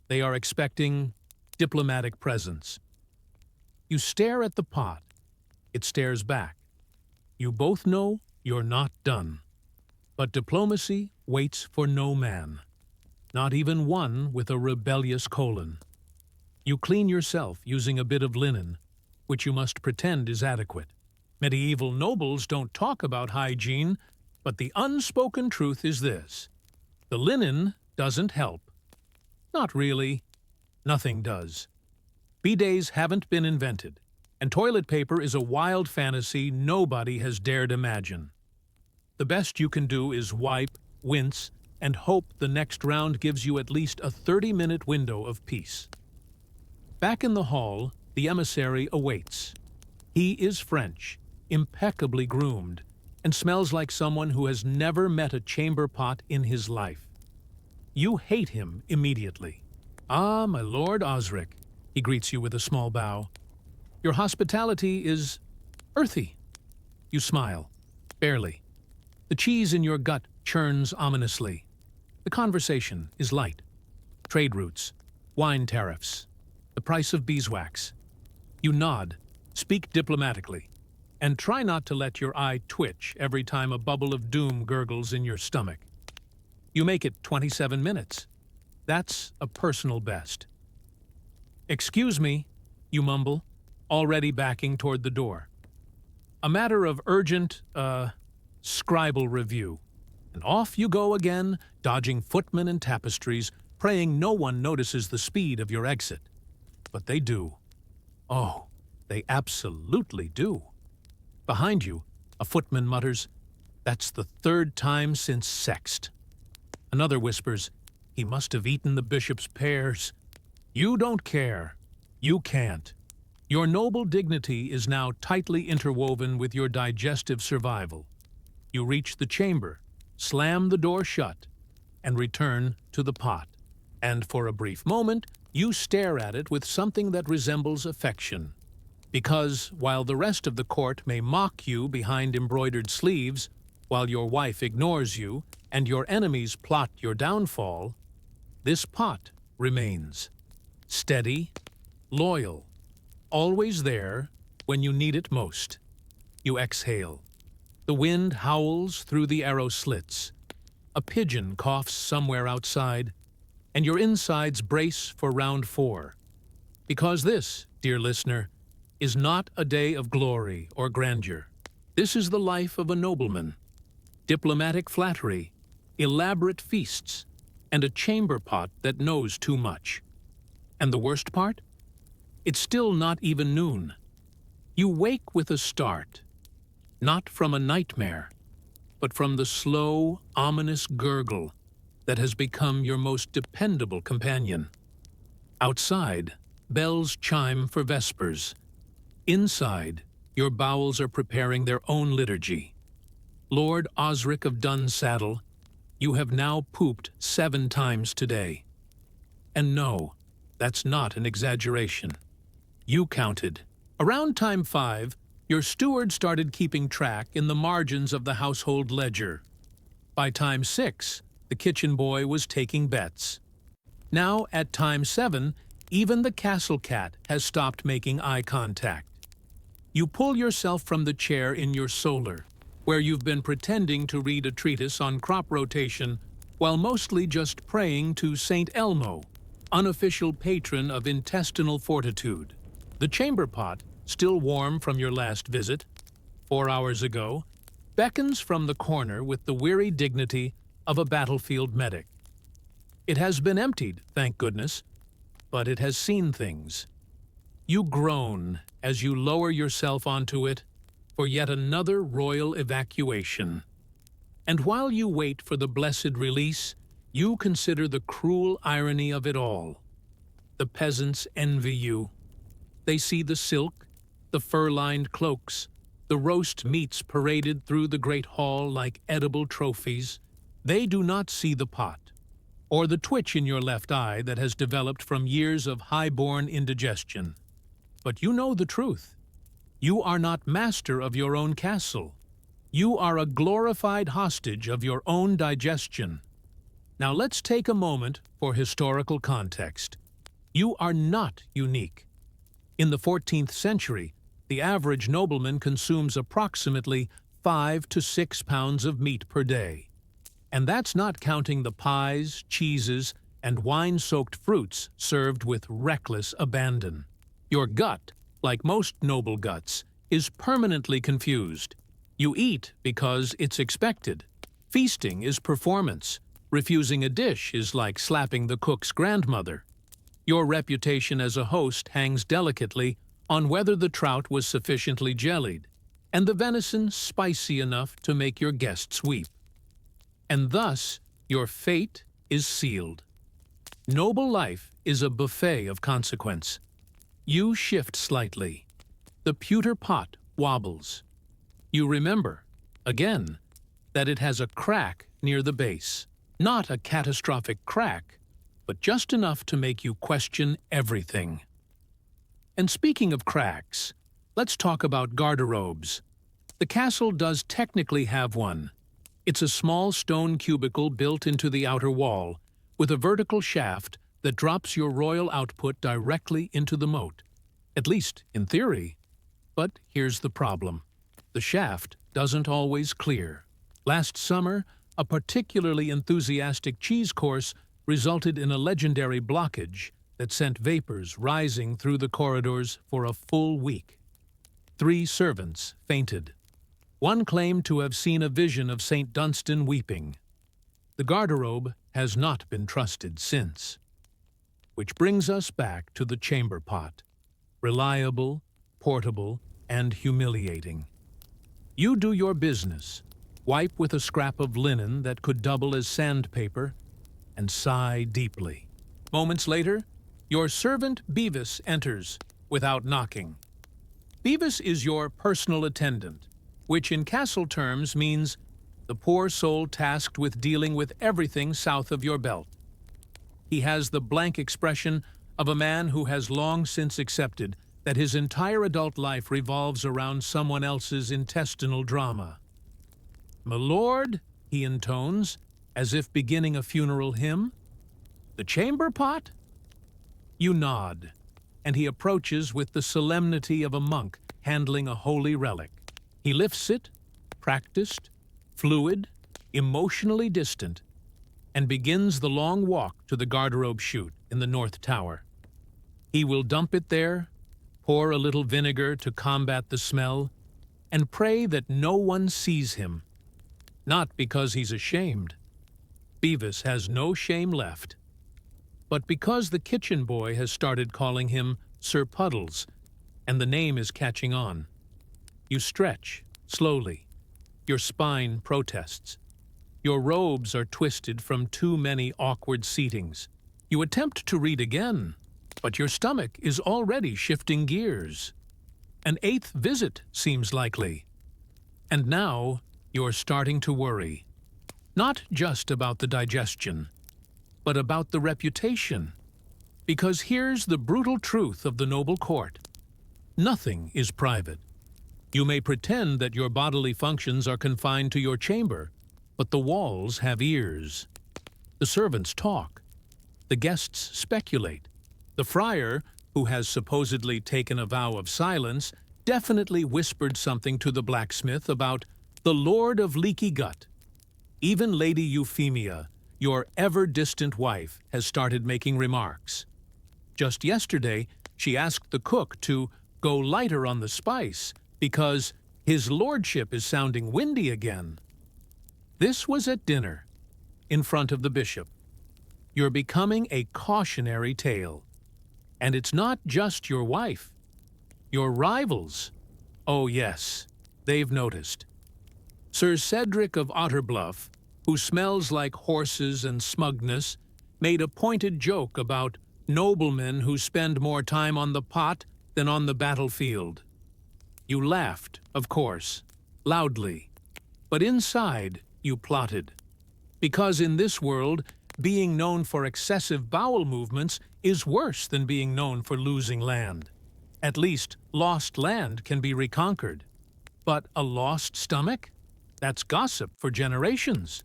They are expecting diplomatic presence. You stare at the pot. It stares back. You both know you're not done. But diplomacy waits for no man, not even one with a rebellious colon. You clean yourself using a bit of linen, which you must pretend is adequate. Medieval nobles don't talk about hygiene, but the unspoken truth is this: the linen doesn't help. Not really. Nothing does. Bidets haven't been invented, and toilet paper is a wild fantasy nobody has dared imagine. The best you can do is wipe, wince, and hope the next round gives you at least a 30-minute window of peace. Back in the hall, the emissary awaits. He is French, impeccably groomed, and smells like someone who has never met a chamber pot in his life. You hate him immediately. "Ah, my Lord Osric," he greets you with a small bow. "Your hospitality is earthy." You smile, barely. The cheese in your gut churns ominously. The conversation is light. Trade routes, wine tariffs, the price of beeswax. You nod, speak diplomatically, and try not to let your eye twitch every time a bubble of doom gurgles in your stomach. You make it 27 minutes. That's a personal best. "Excuse me," you mumble, already backing toward the door. "A matter of urgent, scribal review." And off you go again, dodging footmen and tapestries, praying no one notices the speed of your exit. But they do. Oh, they absolutely do. Behind you, a footman mutters, "That's the third time since Sext." Another whispers, "He must have eaten the bishop's pears." You don't care. You can't. Your noble dignity is now tightly interwoven with your digestive survival. You reach the chamber, slam the door shut, and return to the pot. And for a brief moment, you stare at it with something that resembles affection. Because while the rest of the court may mock you behind embroidered sleeves, while your wife ignores you and your enemies plot your downfall, this pot remains. Steady, loyal, always there when you need it most. You exhale. The wind howls through the arrow slits. A pigeon coughs somewhere outside, and your insides brace for round 4. Because this, dear listener, is not a day of glory or grandeur. This is the life of a nobleman. Diplomatic flattery, elaborate feasts, and a chamber pot that knows too much. And the worst part? It's still not even noon. You wake with a start, not from a nightmare, but from the slow, ominous gurgle that has become your most dependable companion. Outside, bells chime for vespers. Inside, your bowels are preparing their own liturgy. Lord Osric of Dunsaddle, you have now pooped 7 times today. And no, that's not an exaggeration. You counted. Around time 5, your steward started keeping track in the margins of the household ledger. By time 6, the kitchen boy was taking bets. Now, at time 7, even the castle cat has stopped making eye contact. You pull yourself from the chair in your solar, where you've been pretending to read a treatise on crop rotation while mostly just praying to Saint Elmo, unofficial patron of intestinal fortitude. The chamber pot, still warm from your last visit, 4 hours ago, beckons from the corner with the weary dignity of a battlefield medic. It has been emptied, thank goodness, but it has seen things. You groan as you lower yourself onto it for yet another royal evacuation. And while you wait for the blessed release, you consider the cruel irony of it all. The peasants envy you. They see the silk, the fur-lined cloaks, the roast meats paraded through the great hall like edible trophies. They do not see the pot, or the twitch in your left eye that has developed from years of high-born indigestion. But you know the truth. You are not master of your own castle. You are a glorified hostage of your own digestion. Now let's take a moment for historical context. You are not unique. In the 14th century, the average nobleman consumes approximately 5 to 6 pounds of meat per day. And that's not counting the pies, cheeses, and wine-soaked fruits served with reckless abandon. Your gut, like most noble guts, is permanently confused. You eat because it's expected. Feasting is performance. Refusing a dish is like slapping the cook's grandmother. Your reputation as a host hangs delicately on whether the trout was sufficiently jellied, and the venison spicy enough to make your guests weep. And thus, your fate is sealed. Noble life is a buffet of consequence. You shift slightly. The pewter pot wobbles. You remember, again, that it has a crack near the base. Not a catastrophic crack, but just enough to make you question everything. And speaking of cracks, let's talk about garderobes. The castle does technically have one. It's a small stone cubicle built into the outer wall, with a vertical shaft that drops your royal output directly into the moat. At least in theory. But here's the problem. The shaft doesn't always clear. Last summer, a particularly enthusiastic cheese course resulted in a legendary blockage that sent vapors rising through the corridors for a full week. 3 servants fainted. One claimed to have seen a vision of St. Dunstan weeping. The garderobe has not been trusted since. Which brings us back to the chamber pot. Reliable, portable, and humiliating. You do your business, wipe with a scrap of linen that could double as sandpaper, and sigh deeply. Moments later, your servant Beavis enters without knocking. Beavis is your personal attendant, which in castle terms means the poor soul tasked with dealing with everything south of your belt. He has the blank expression of a man who has long since accepted that his entire adult life revolves around someone else's intestinal drama. "My lord," he intones, as if beginning a funeral hymn, "the chamber pot?" You nod, and he approaches with the solemnity of a monk handling a holy relic. He lifts it, practiced, fluid, emotionally distant, and begins the long walk to the garderobe chute in the North Tower. He will dump it there, pour a little vinegar to combat the smell, and pray that no one sees him. Not because he's ashamed. Beavis has no shame left. But because the kitchen boy has started calling him Sir Puddles, and the name is catching on. You stretch, slowly. Your spine protests. Your robes are twisted from too many awkward seatings. You attempt to read again, but your stomach is already shifting gears. An 8th visit seems likely. And now you're starting to worry. Not just about the digestion, but about the reputation. Because here's the brutal truth of the noble court. Nothing is private. You may pretend that your bodily functions are confined to your chamber, but the walls have ears. The servants talk. The guests speculate. The friar, who has supposedly taken a vow of silence, definitely whispered something to the blacksmith about the Lord of Leaky Gut. Even Lady Euphemia, your ever-distant wife, has started making remarks. Just yesterday, she asked the cook to go lighter on the spice because his lordship is sounding windy again. This was at dinner, in front of the bishop. You're becoming a cautionary tale. And it's not just your wife. Your rivals. Oh yes, they've noticed. Sir Cedric of Otterbluff, who smells like horses and smugness, made a pointed joke about noblemen who spend more time on the pot than on the battlefield. You laughed, of course, loudly, but inside you plotted. Because in this world, being known for excessive bowel movements is worse than being known for losing land. At least, lost land can be reconquered. But a lost stomach? That's gossip for generations.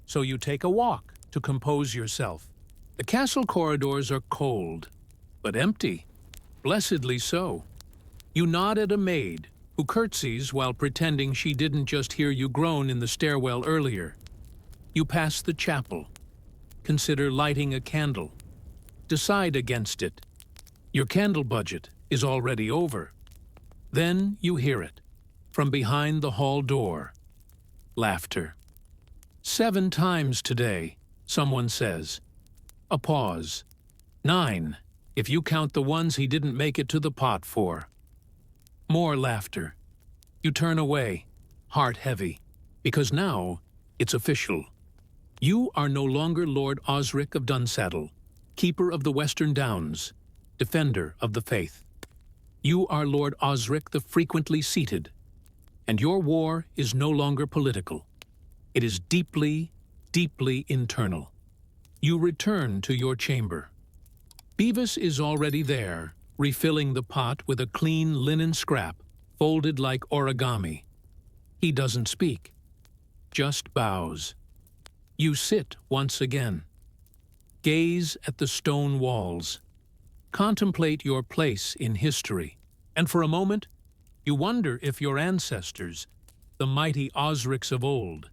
So you take a walk to compose yourself. The castle corridors are cold, but empty. Blessedly so. You nod at a maid, who curtsies while pretending she didn't just hear you groan in the stairwell earlier. You pass the chapel. Consider lighting a candle. Decide against it. Your candle budget is already over. Then you hear it, from behind the hall door. Laughter. 7 times today, someone says. A pause. 9, if you count the ones he didn't make it to the pot for. More laughter. You turn away, heart heavy, because now it's official. You are no longer Lord Osric of Dunsaddle, keeper of the Western Downs, defender of the faith. You are Lord Osric the frequently seated, and your war is no longer political. It is deeply, deeply internal. You return to your chamber. Beavis is already there, refilling the pot with a clean linen scrap, folded like origami. He doesn't speak, just bows. You sit once again. Gaze at the stone walls. Contemplate your place in history. And for a moment, you wonder if your ancestors, the mighty Osrics of old,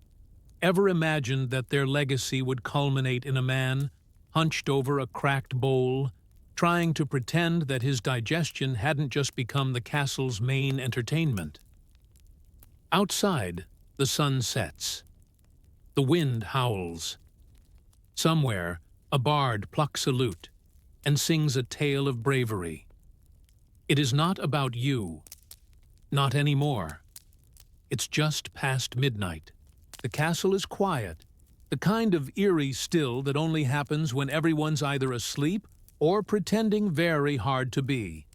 ever imagined that their legacy would culminate in a man, hunched over a cracked bowl, trying to pretend that his digestion hadn't just become the castle's main entertainment. Outside, the sun sets. The wind howls. Somewhere, a bard plucks a lute and sings a tale of bravery. It is not about you. Not anymore. It's just past midnight. The castle is quiet, the kind of eerie still that only happens when everyone's either asleep or pretending very hard to be.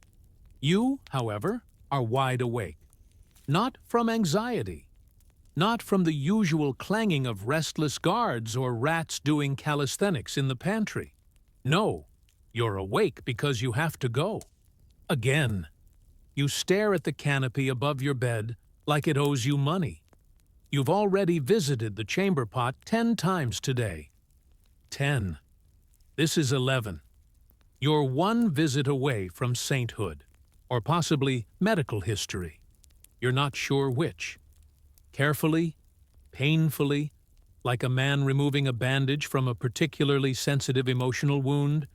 You, however, are wide awake. Not from anxiety, not from the usual clanging of restless guards or rats doing calisthenics in the pantry. No, you're awake because you have to go. Again. You stare at the canopy above your bed like it owes you money. You've already visited the chamber pot 10 times today. 10. This is 11. You're one visit away from sainthood, or possibly medical history. You're not sure which. Carefully, painfully, like a man removing a bandage from a particularly sensitive emotional wound,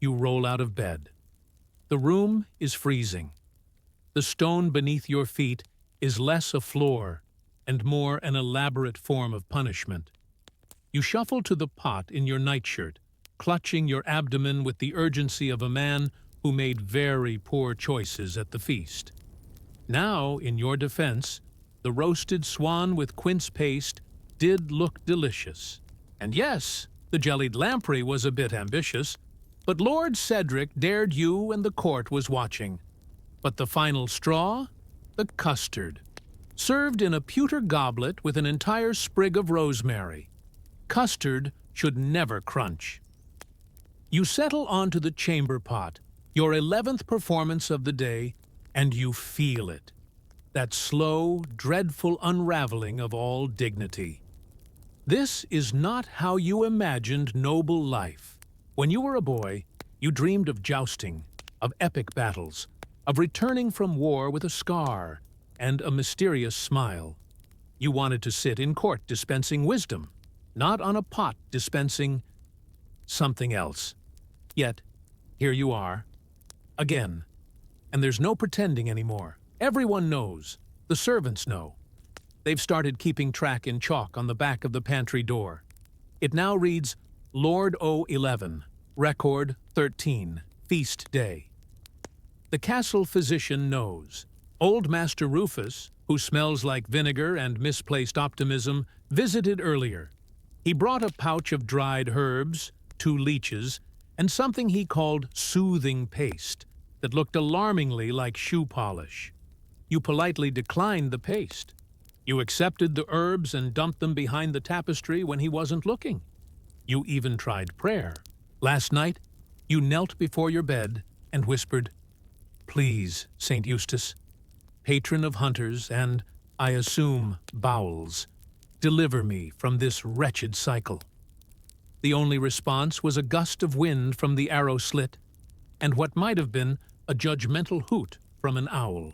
you roll out of bed. The room is freezing. The stone beneath your feet is less a floor and more an elaborate form of punishment. You shuffle to the pot in your nightshirt, clutching your abdomen with the urgency of a man who made very poor choices at the feast. Now, in your defense, the roasted swan with quince paste did look delicious. And yes, the jellied lamprey was a bit ambitious, but Lord Cedric dared you and the court was watching. But the final straw? The custard. Served in a pewter goblet with an entire sprig of rosemary. Custard should never crunch. You settle onto the chamber pot, your 11th performance of the day, and you feel it. That slow, dreadful unraveling of all dignity. This is not how you imagined noble life. When you were a boy, you dreamed of jousting, of epic battles, of returning from war with a scar and a mysterious smile. You wanted to sit in court dispensing wisdom, not on a pot dispensing something else. Yet, here you are, again, and there's no pretending anymore. Everyone knows. The servants know. They've started keeping track in chalk on the back of the pantry door. It now reads, Lord O11, Record 13, Feast Day. The castle physician knows. Old Master Rufus, who smells like vinegar and misplaced optimism, visited earlier. He brought a pouch of dried herbs, 2 leeches, and something he called soothing paste that looked alarmingly like shoe polish. You politely declined the paste. You accepted the herbs and dumped them behind the tapestry when he wasn't looking. You even tried prayer. Last night, you knelt before your bed and whispered, Please, St. Eustace, patron of hunters and, I assume, bowels, deliver me from this wretched cycle. The only response was a gust of wind from the arrow slit, and what might have been a judgmental hoot from an owl.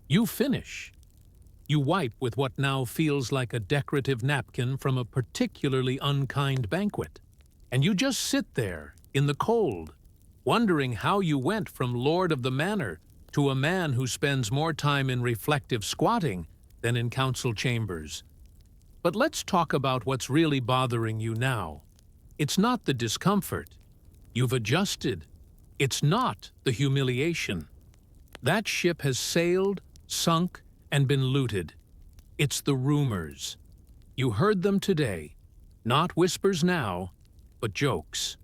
You finish. You wipe with what now feels like a decorative napkin from a particularly unkind banquet, and you just sit there in the cold, wondering how you went from lord of the manor to a man who spends more time in reflective squatting than in council chambers. But let's talk about what's really bothering you now. It's not the discomfort. You've adjusted. It's not the humiliation. That ship has sailed, sunk, and been looted. It's the rumors. You heard them today. Not whispers now, but jokes.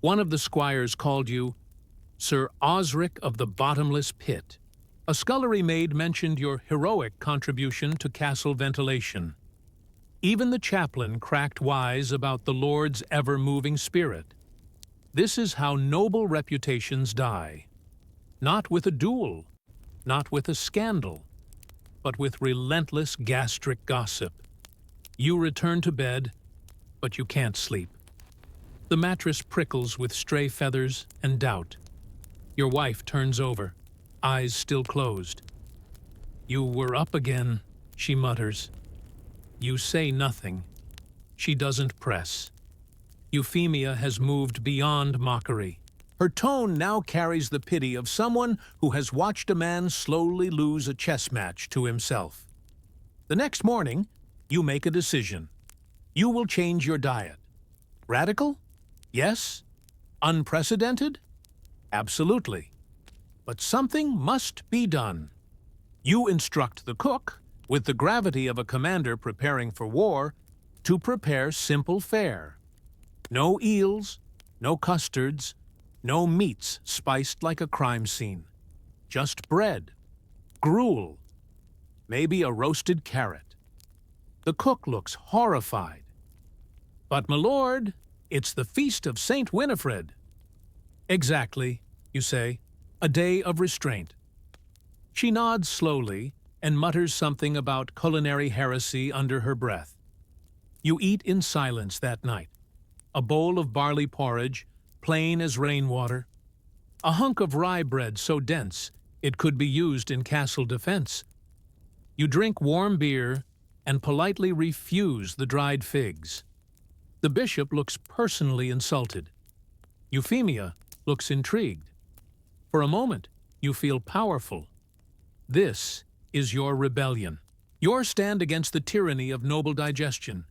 One of the squires called you Sir Osric of the Bottomless Pit. A scullery maid mentioned your heroic contribution to castle ventilation. Even the chaplain cracked wise about the Lord's ever-moving spirit. This is how noble reputations die. Not with a duel, not with a scandal, but with relentless gastric gossip. You return to bed, but you can't sleep. The mattress prickles with stray feathers and doubt. Your wife turns over, eyes still closed. You were up again, she mutters. You say nothing. She doesn't press. Euphemia has moved beyond mockery. Her tone now carries the pity of someone who has watched a man slowly lose a chess match to himself. The next morning, you make a decision. You will change your diet. Radical? Yes. Unprecedented? Absolutely. But something must be done. You instruct the cook, with the gravity of a commander preparing for war, to prepare simple fare. No eels, no custards, no meats spiced like a crime scene. Just bread, gruel, maybe a roasted carrot. The cook looks horrified. "But, my lord, it's the feast of Saint Winifred." "Exactly," you say, "a day of restraint." She nods slowly and mutters something about culinary heresy under her breath. You eat in silence that night. A bowl of barley porridge, plain as rainwater. A hunk of rye bread so dense it could be used in castle defense. You drink warm beer and politely refuse the dried figs. The bishop looks personally insulted. Euphemia looks intrigued. For a moment, you feel powerful. This is your rebellion. Your stand against the tyranny of noble digestion.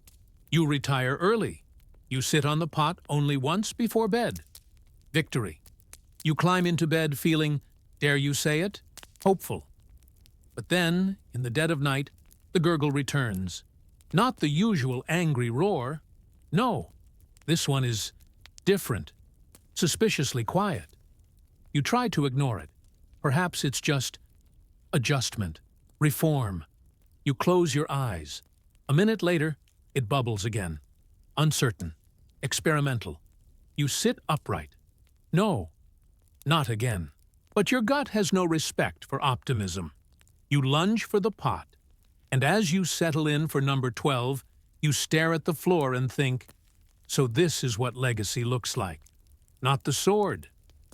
You retire early. You sit on the pot only once before bed. Victory. You climb into bed feeling, dare you say it, hopeful. But then, in the dead of night, the gurgle returns. Not the usual angry roar. No, this one is different, suspiciously quiet. You try to ignore it. Perhaps it's just adjustment, reform. You close your eyes. A minute later, it bubbles again. Uncertain, experimental. You sit upright. No, not again. But your gut has no respect for optimism. You lunge for the pot, and as you settle in for number 12, you stare at the floor and think, so this is what legacy looks like. Not the sword,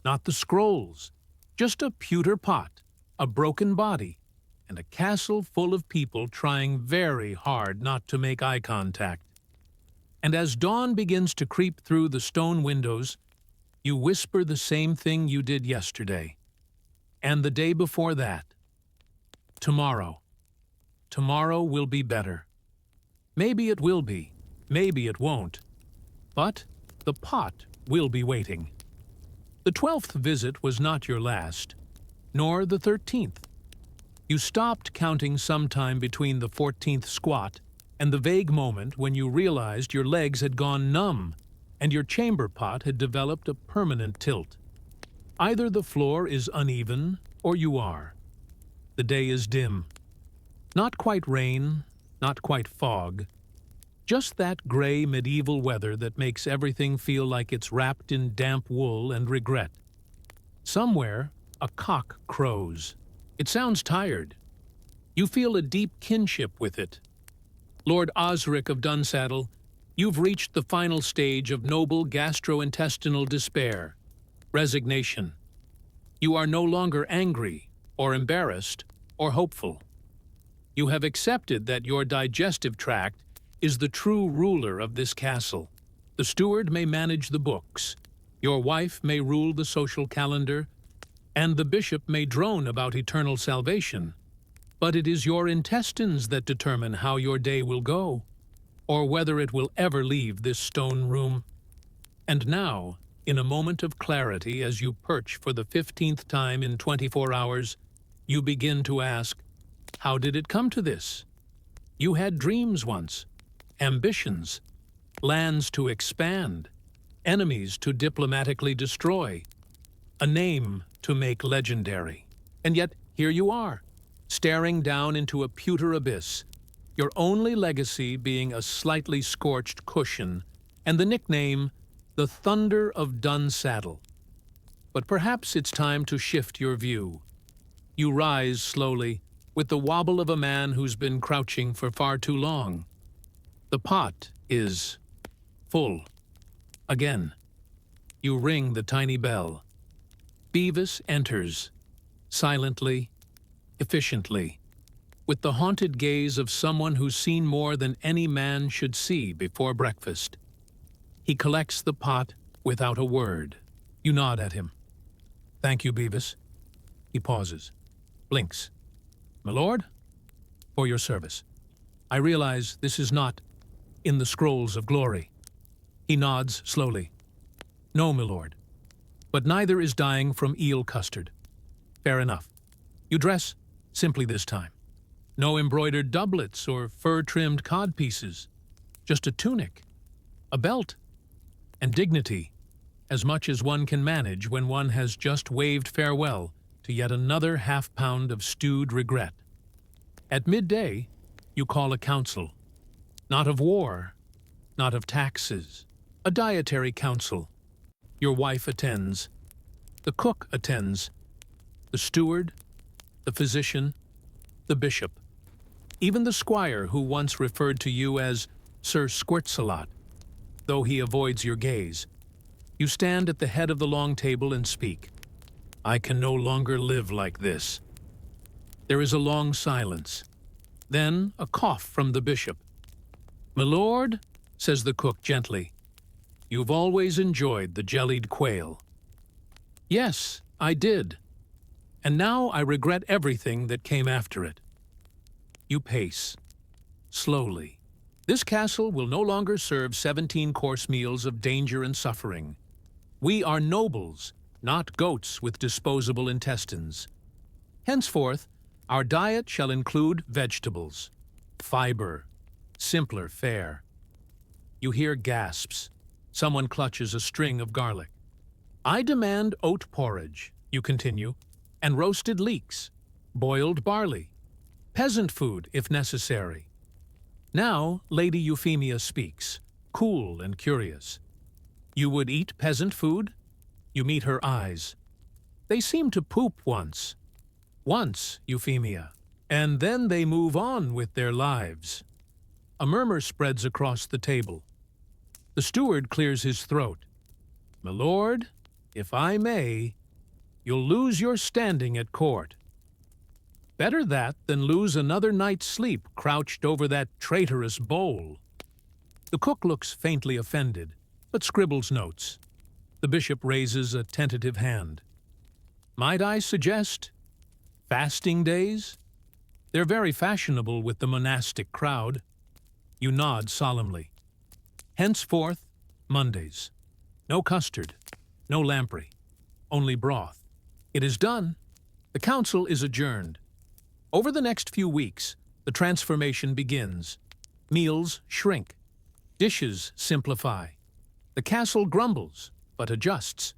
not the scrolls, just a pewter pot, a broken body, and a castle full of people trying very hard not to make eye contact. And as dawn begins to creep through the stone windows, you whisper the same thing you did yesterday, and the day before that. Tomorrow. Tomorrow will be better. Maybe it will be, maybe it won't. But the pot will be waiting. The 12th visit was not your last, nor the 13th. You stopped counting sometime between the 14th squat and the vague moment when you realized your legs had gone numb and your chamber pot had developed a permanent tilt. Either the floor is uneven or you are. The day is dim. Not quite rain, not quite fog. Just that gray medieval weather that makes everything feel like it's wrapped in damp wool and regret. Somewhere, a cock crows. It sounds tired. You feel a deep kinship with it. Lord Osric of Dunsaddle, you've reached the final stage of noble gastrointestinal despair, resignation. You are no longer angry, or embarrassed, or hopeful. You have accepted that your digestive tract is the true ruler of this castle. The steward may manage the books, your wife may rule the social calendar, and the bishop may drone about eternal salvation. But it is your intestines that determine how your day will go, or whether it will ever leave this stone room. And now, in a moment of clarity as you perch for the 15th time in 24 hours, you begin to ask, how did it come to this? You had dreams once, ambitions, lands to expand, enemies to diplomatically destroy, a name to make legendary. And yet, here you are, staring down into a pewter abyss, your only legacy being a slightly scorched cushion and the nickname, the Thunder of Dunsaddle. But perhaps it's time to shift your view. You rise slowly, with the wobble of a man who's been crouching for far too long. The pot is full. Again. You ring the tiny bell. Beavis enters, silently, efficiently, with the haunted gaze of someone who's seen more than any man should see before breakfast. He collects the pot without a word. You nod at him. Thank you, Beavis. He pauses, blinks. My lord, for your service. I realize this is not in the scrolls of glory. He nods slowly. No, my lord. But neither is dying from eel custard. Fair enough. You dress simply this time. No embroidered doublets or fur-trimmed codpieces. Just a tunic, a belt, and dignity, as much as one can manage when one has just waved farewell to yet another half-pound of stewed regret. At midday, you call a council. Not of war, not of taxes. A dietary council. Your wife attends. The cook attends. The steward, the physician, the bishop. Even the squire who once referred to you as Sir Squirtsalot, though he avoids your gaze. You stand at the head of the long table and speak. I can no longer live like this. There is a long silence. Then a cough from the bishop. My lord, says the cook gently, you've always enjoyed the jellied quail. Yes, I did. And now I regret everything that came after it. You pace, slowly. This castle will no longer serve 17-course meals of danger and suffering. We are nobles, not goats with disposable intestines. Henceforth, our diet shall include vegetables, fiber, simpler fare. You hear gasps. Someone clutches a string of garlic. I demand oat porridge, you continue, and roasted leeks, boiled barley, peasant food if necessary. Now Lady Euphemia speaks, cool and curious. You would eat peasant food? You meet her eyes. They seem to poop once. Once, Euphemia. And then they move on with their lives. A murmur spreads across the table. The steward clears his throat. My lord, if I may, you'll lose your standing at court. Better that than lose another night's sleep crouched over that traitorous bowl. The cook looks faintly offended, but scribbles notes. The bishop raises a tentative hand. Might I suggest fasting days? They're very fashionable with the monastic crowd. You nod solemnly. Henceforth, Mondays. No custard, no lamprey, only broth. It is done. The council is adjourned. Over the next few weeks, the transformation begins. Meals shrink. Dishes simplify. The castle grumbles, but adjusts.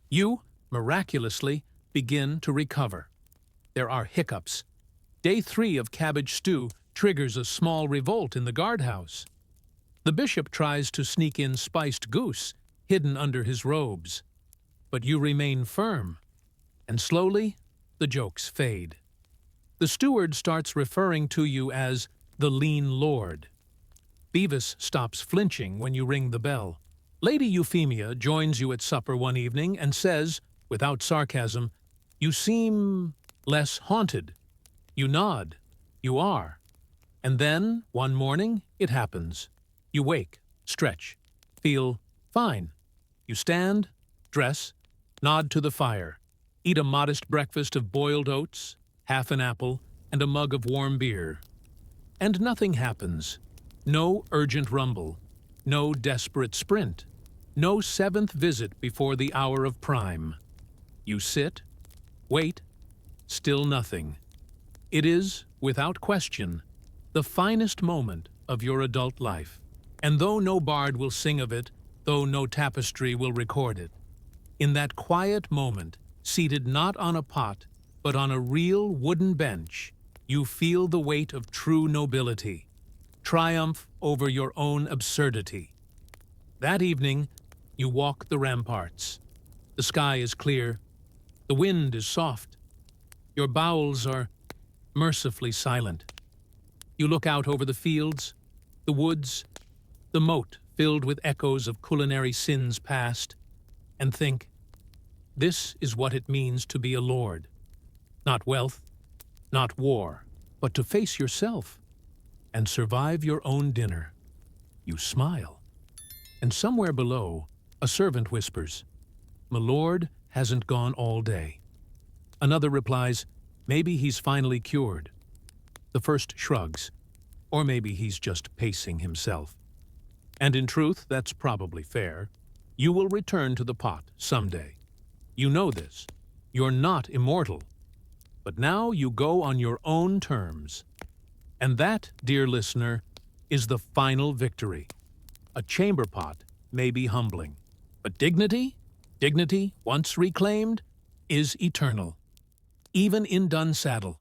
You, miraculously, begin to recover. There are hiccups. Day 3 of cabbage stew triggers a small revolt in the guardhouse. The bishop tries to sneak in spiced goose, hidden under his robes. But you remain firm, and slowly the jokes fade. The steward starts referring to you as the lean lord. Beavis stops flinching when you ring the bell. Lady Euphemia joins you at supper one evening and says, without sarcasm, you seem less haunted. You nod. You are. And then, one morning, it happens. You wake, stretch, feel fine. You stand, dress, nod to the fire, eat a modest breakfast of boiled oats, half an apple, and a mug of warm beer. And nothing happens. No urgent rumble. No desperate sprint. No 7th visit before the hour of prime. You sit, wait, still nothing. It is, without question, the finest moment of your adult life. And though no bard will sing of it, though no tapestry will record it, in that quiet moment, seated not on a pot, but on a real wooden bench, you feel the weight of true nobility, triumph over your own absurdity. That evening, you walk the ramparts. The sky is clear. The wind is soft. Your bowels are mercifully silent. You look out over the fields, the woods, the moat filled with echoes of culinary sins past, and think, this is what it means to be a lord. Not wealth, not war, but to face yourself and survive your own dinner. You smile. And somewhere below, a servant whispers, "My lord hasn't gone all day." Another replies, "Maybe he's finally cured." The first shrugs, or maybe he's just pacing himself. And in truth, that's probably fair. You will return to the pot someday. You know this. You're not immortal. But now you go on your own terms. And that, dear listener, is the final victory. A chamber pot may be humbling, but dignity, once reclaimed, is eternal. Even in dun saddle.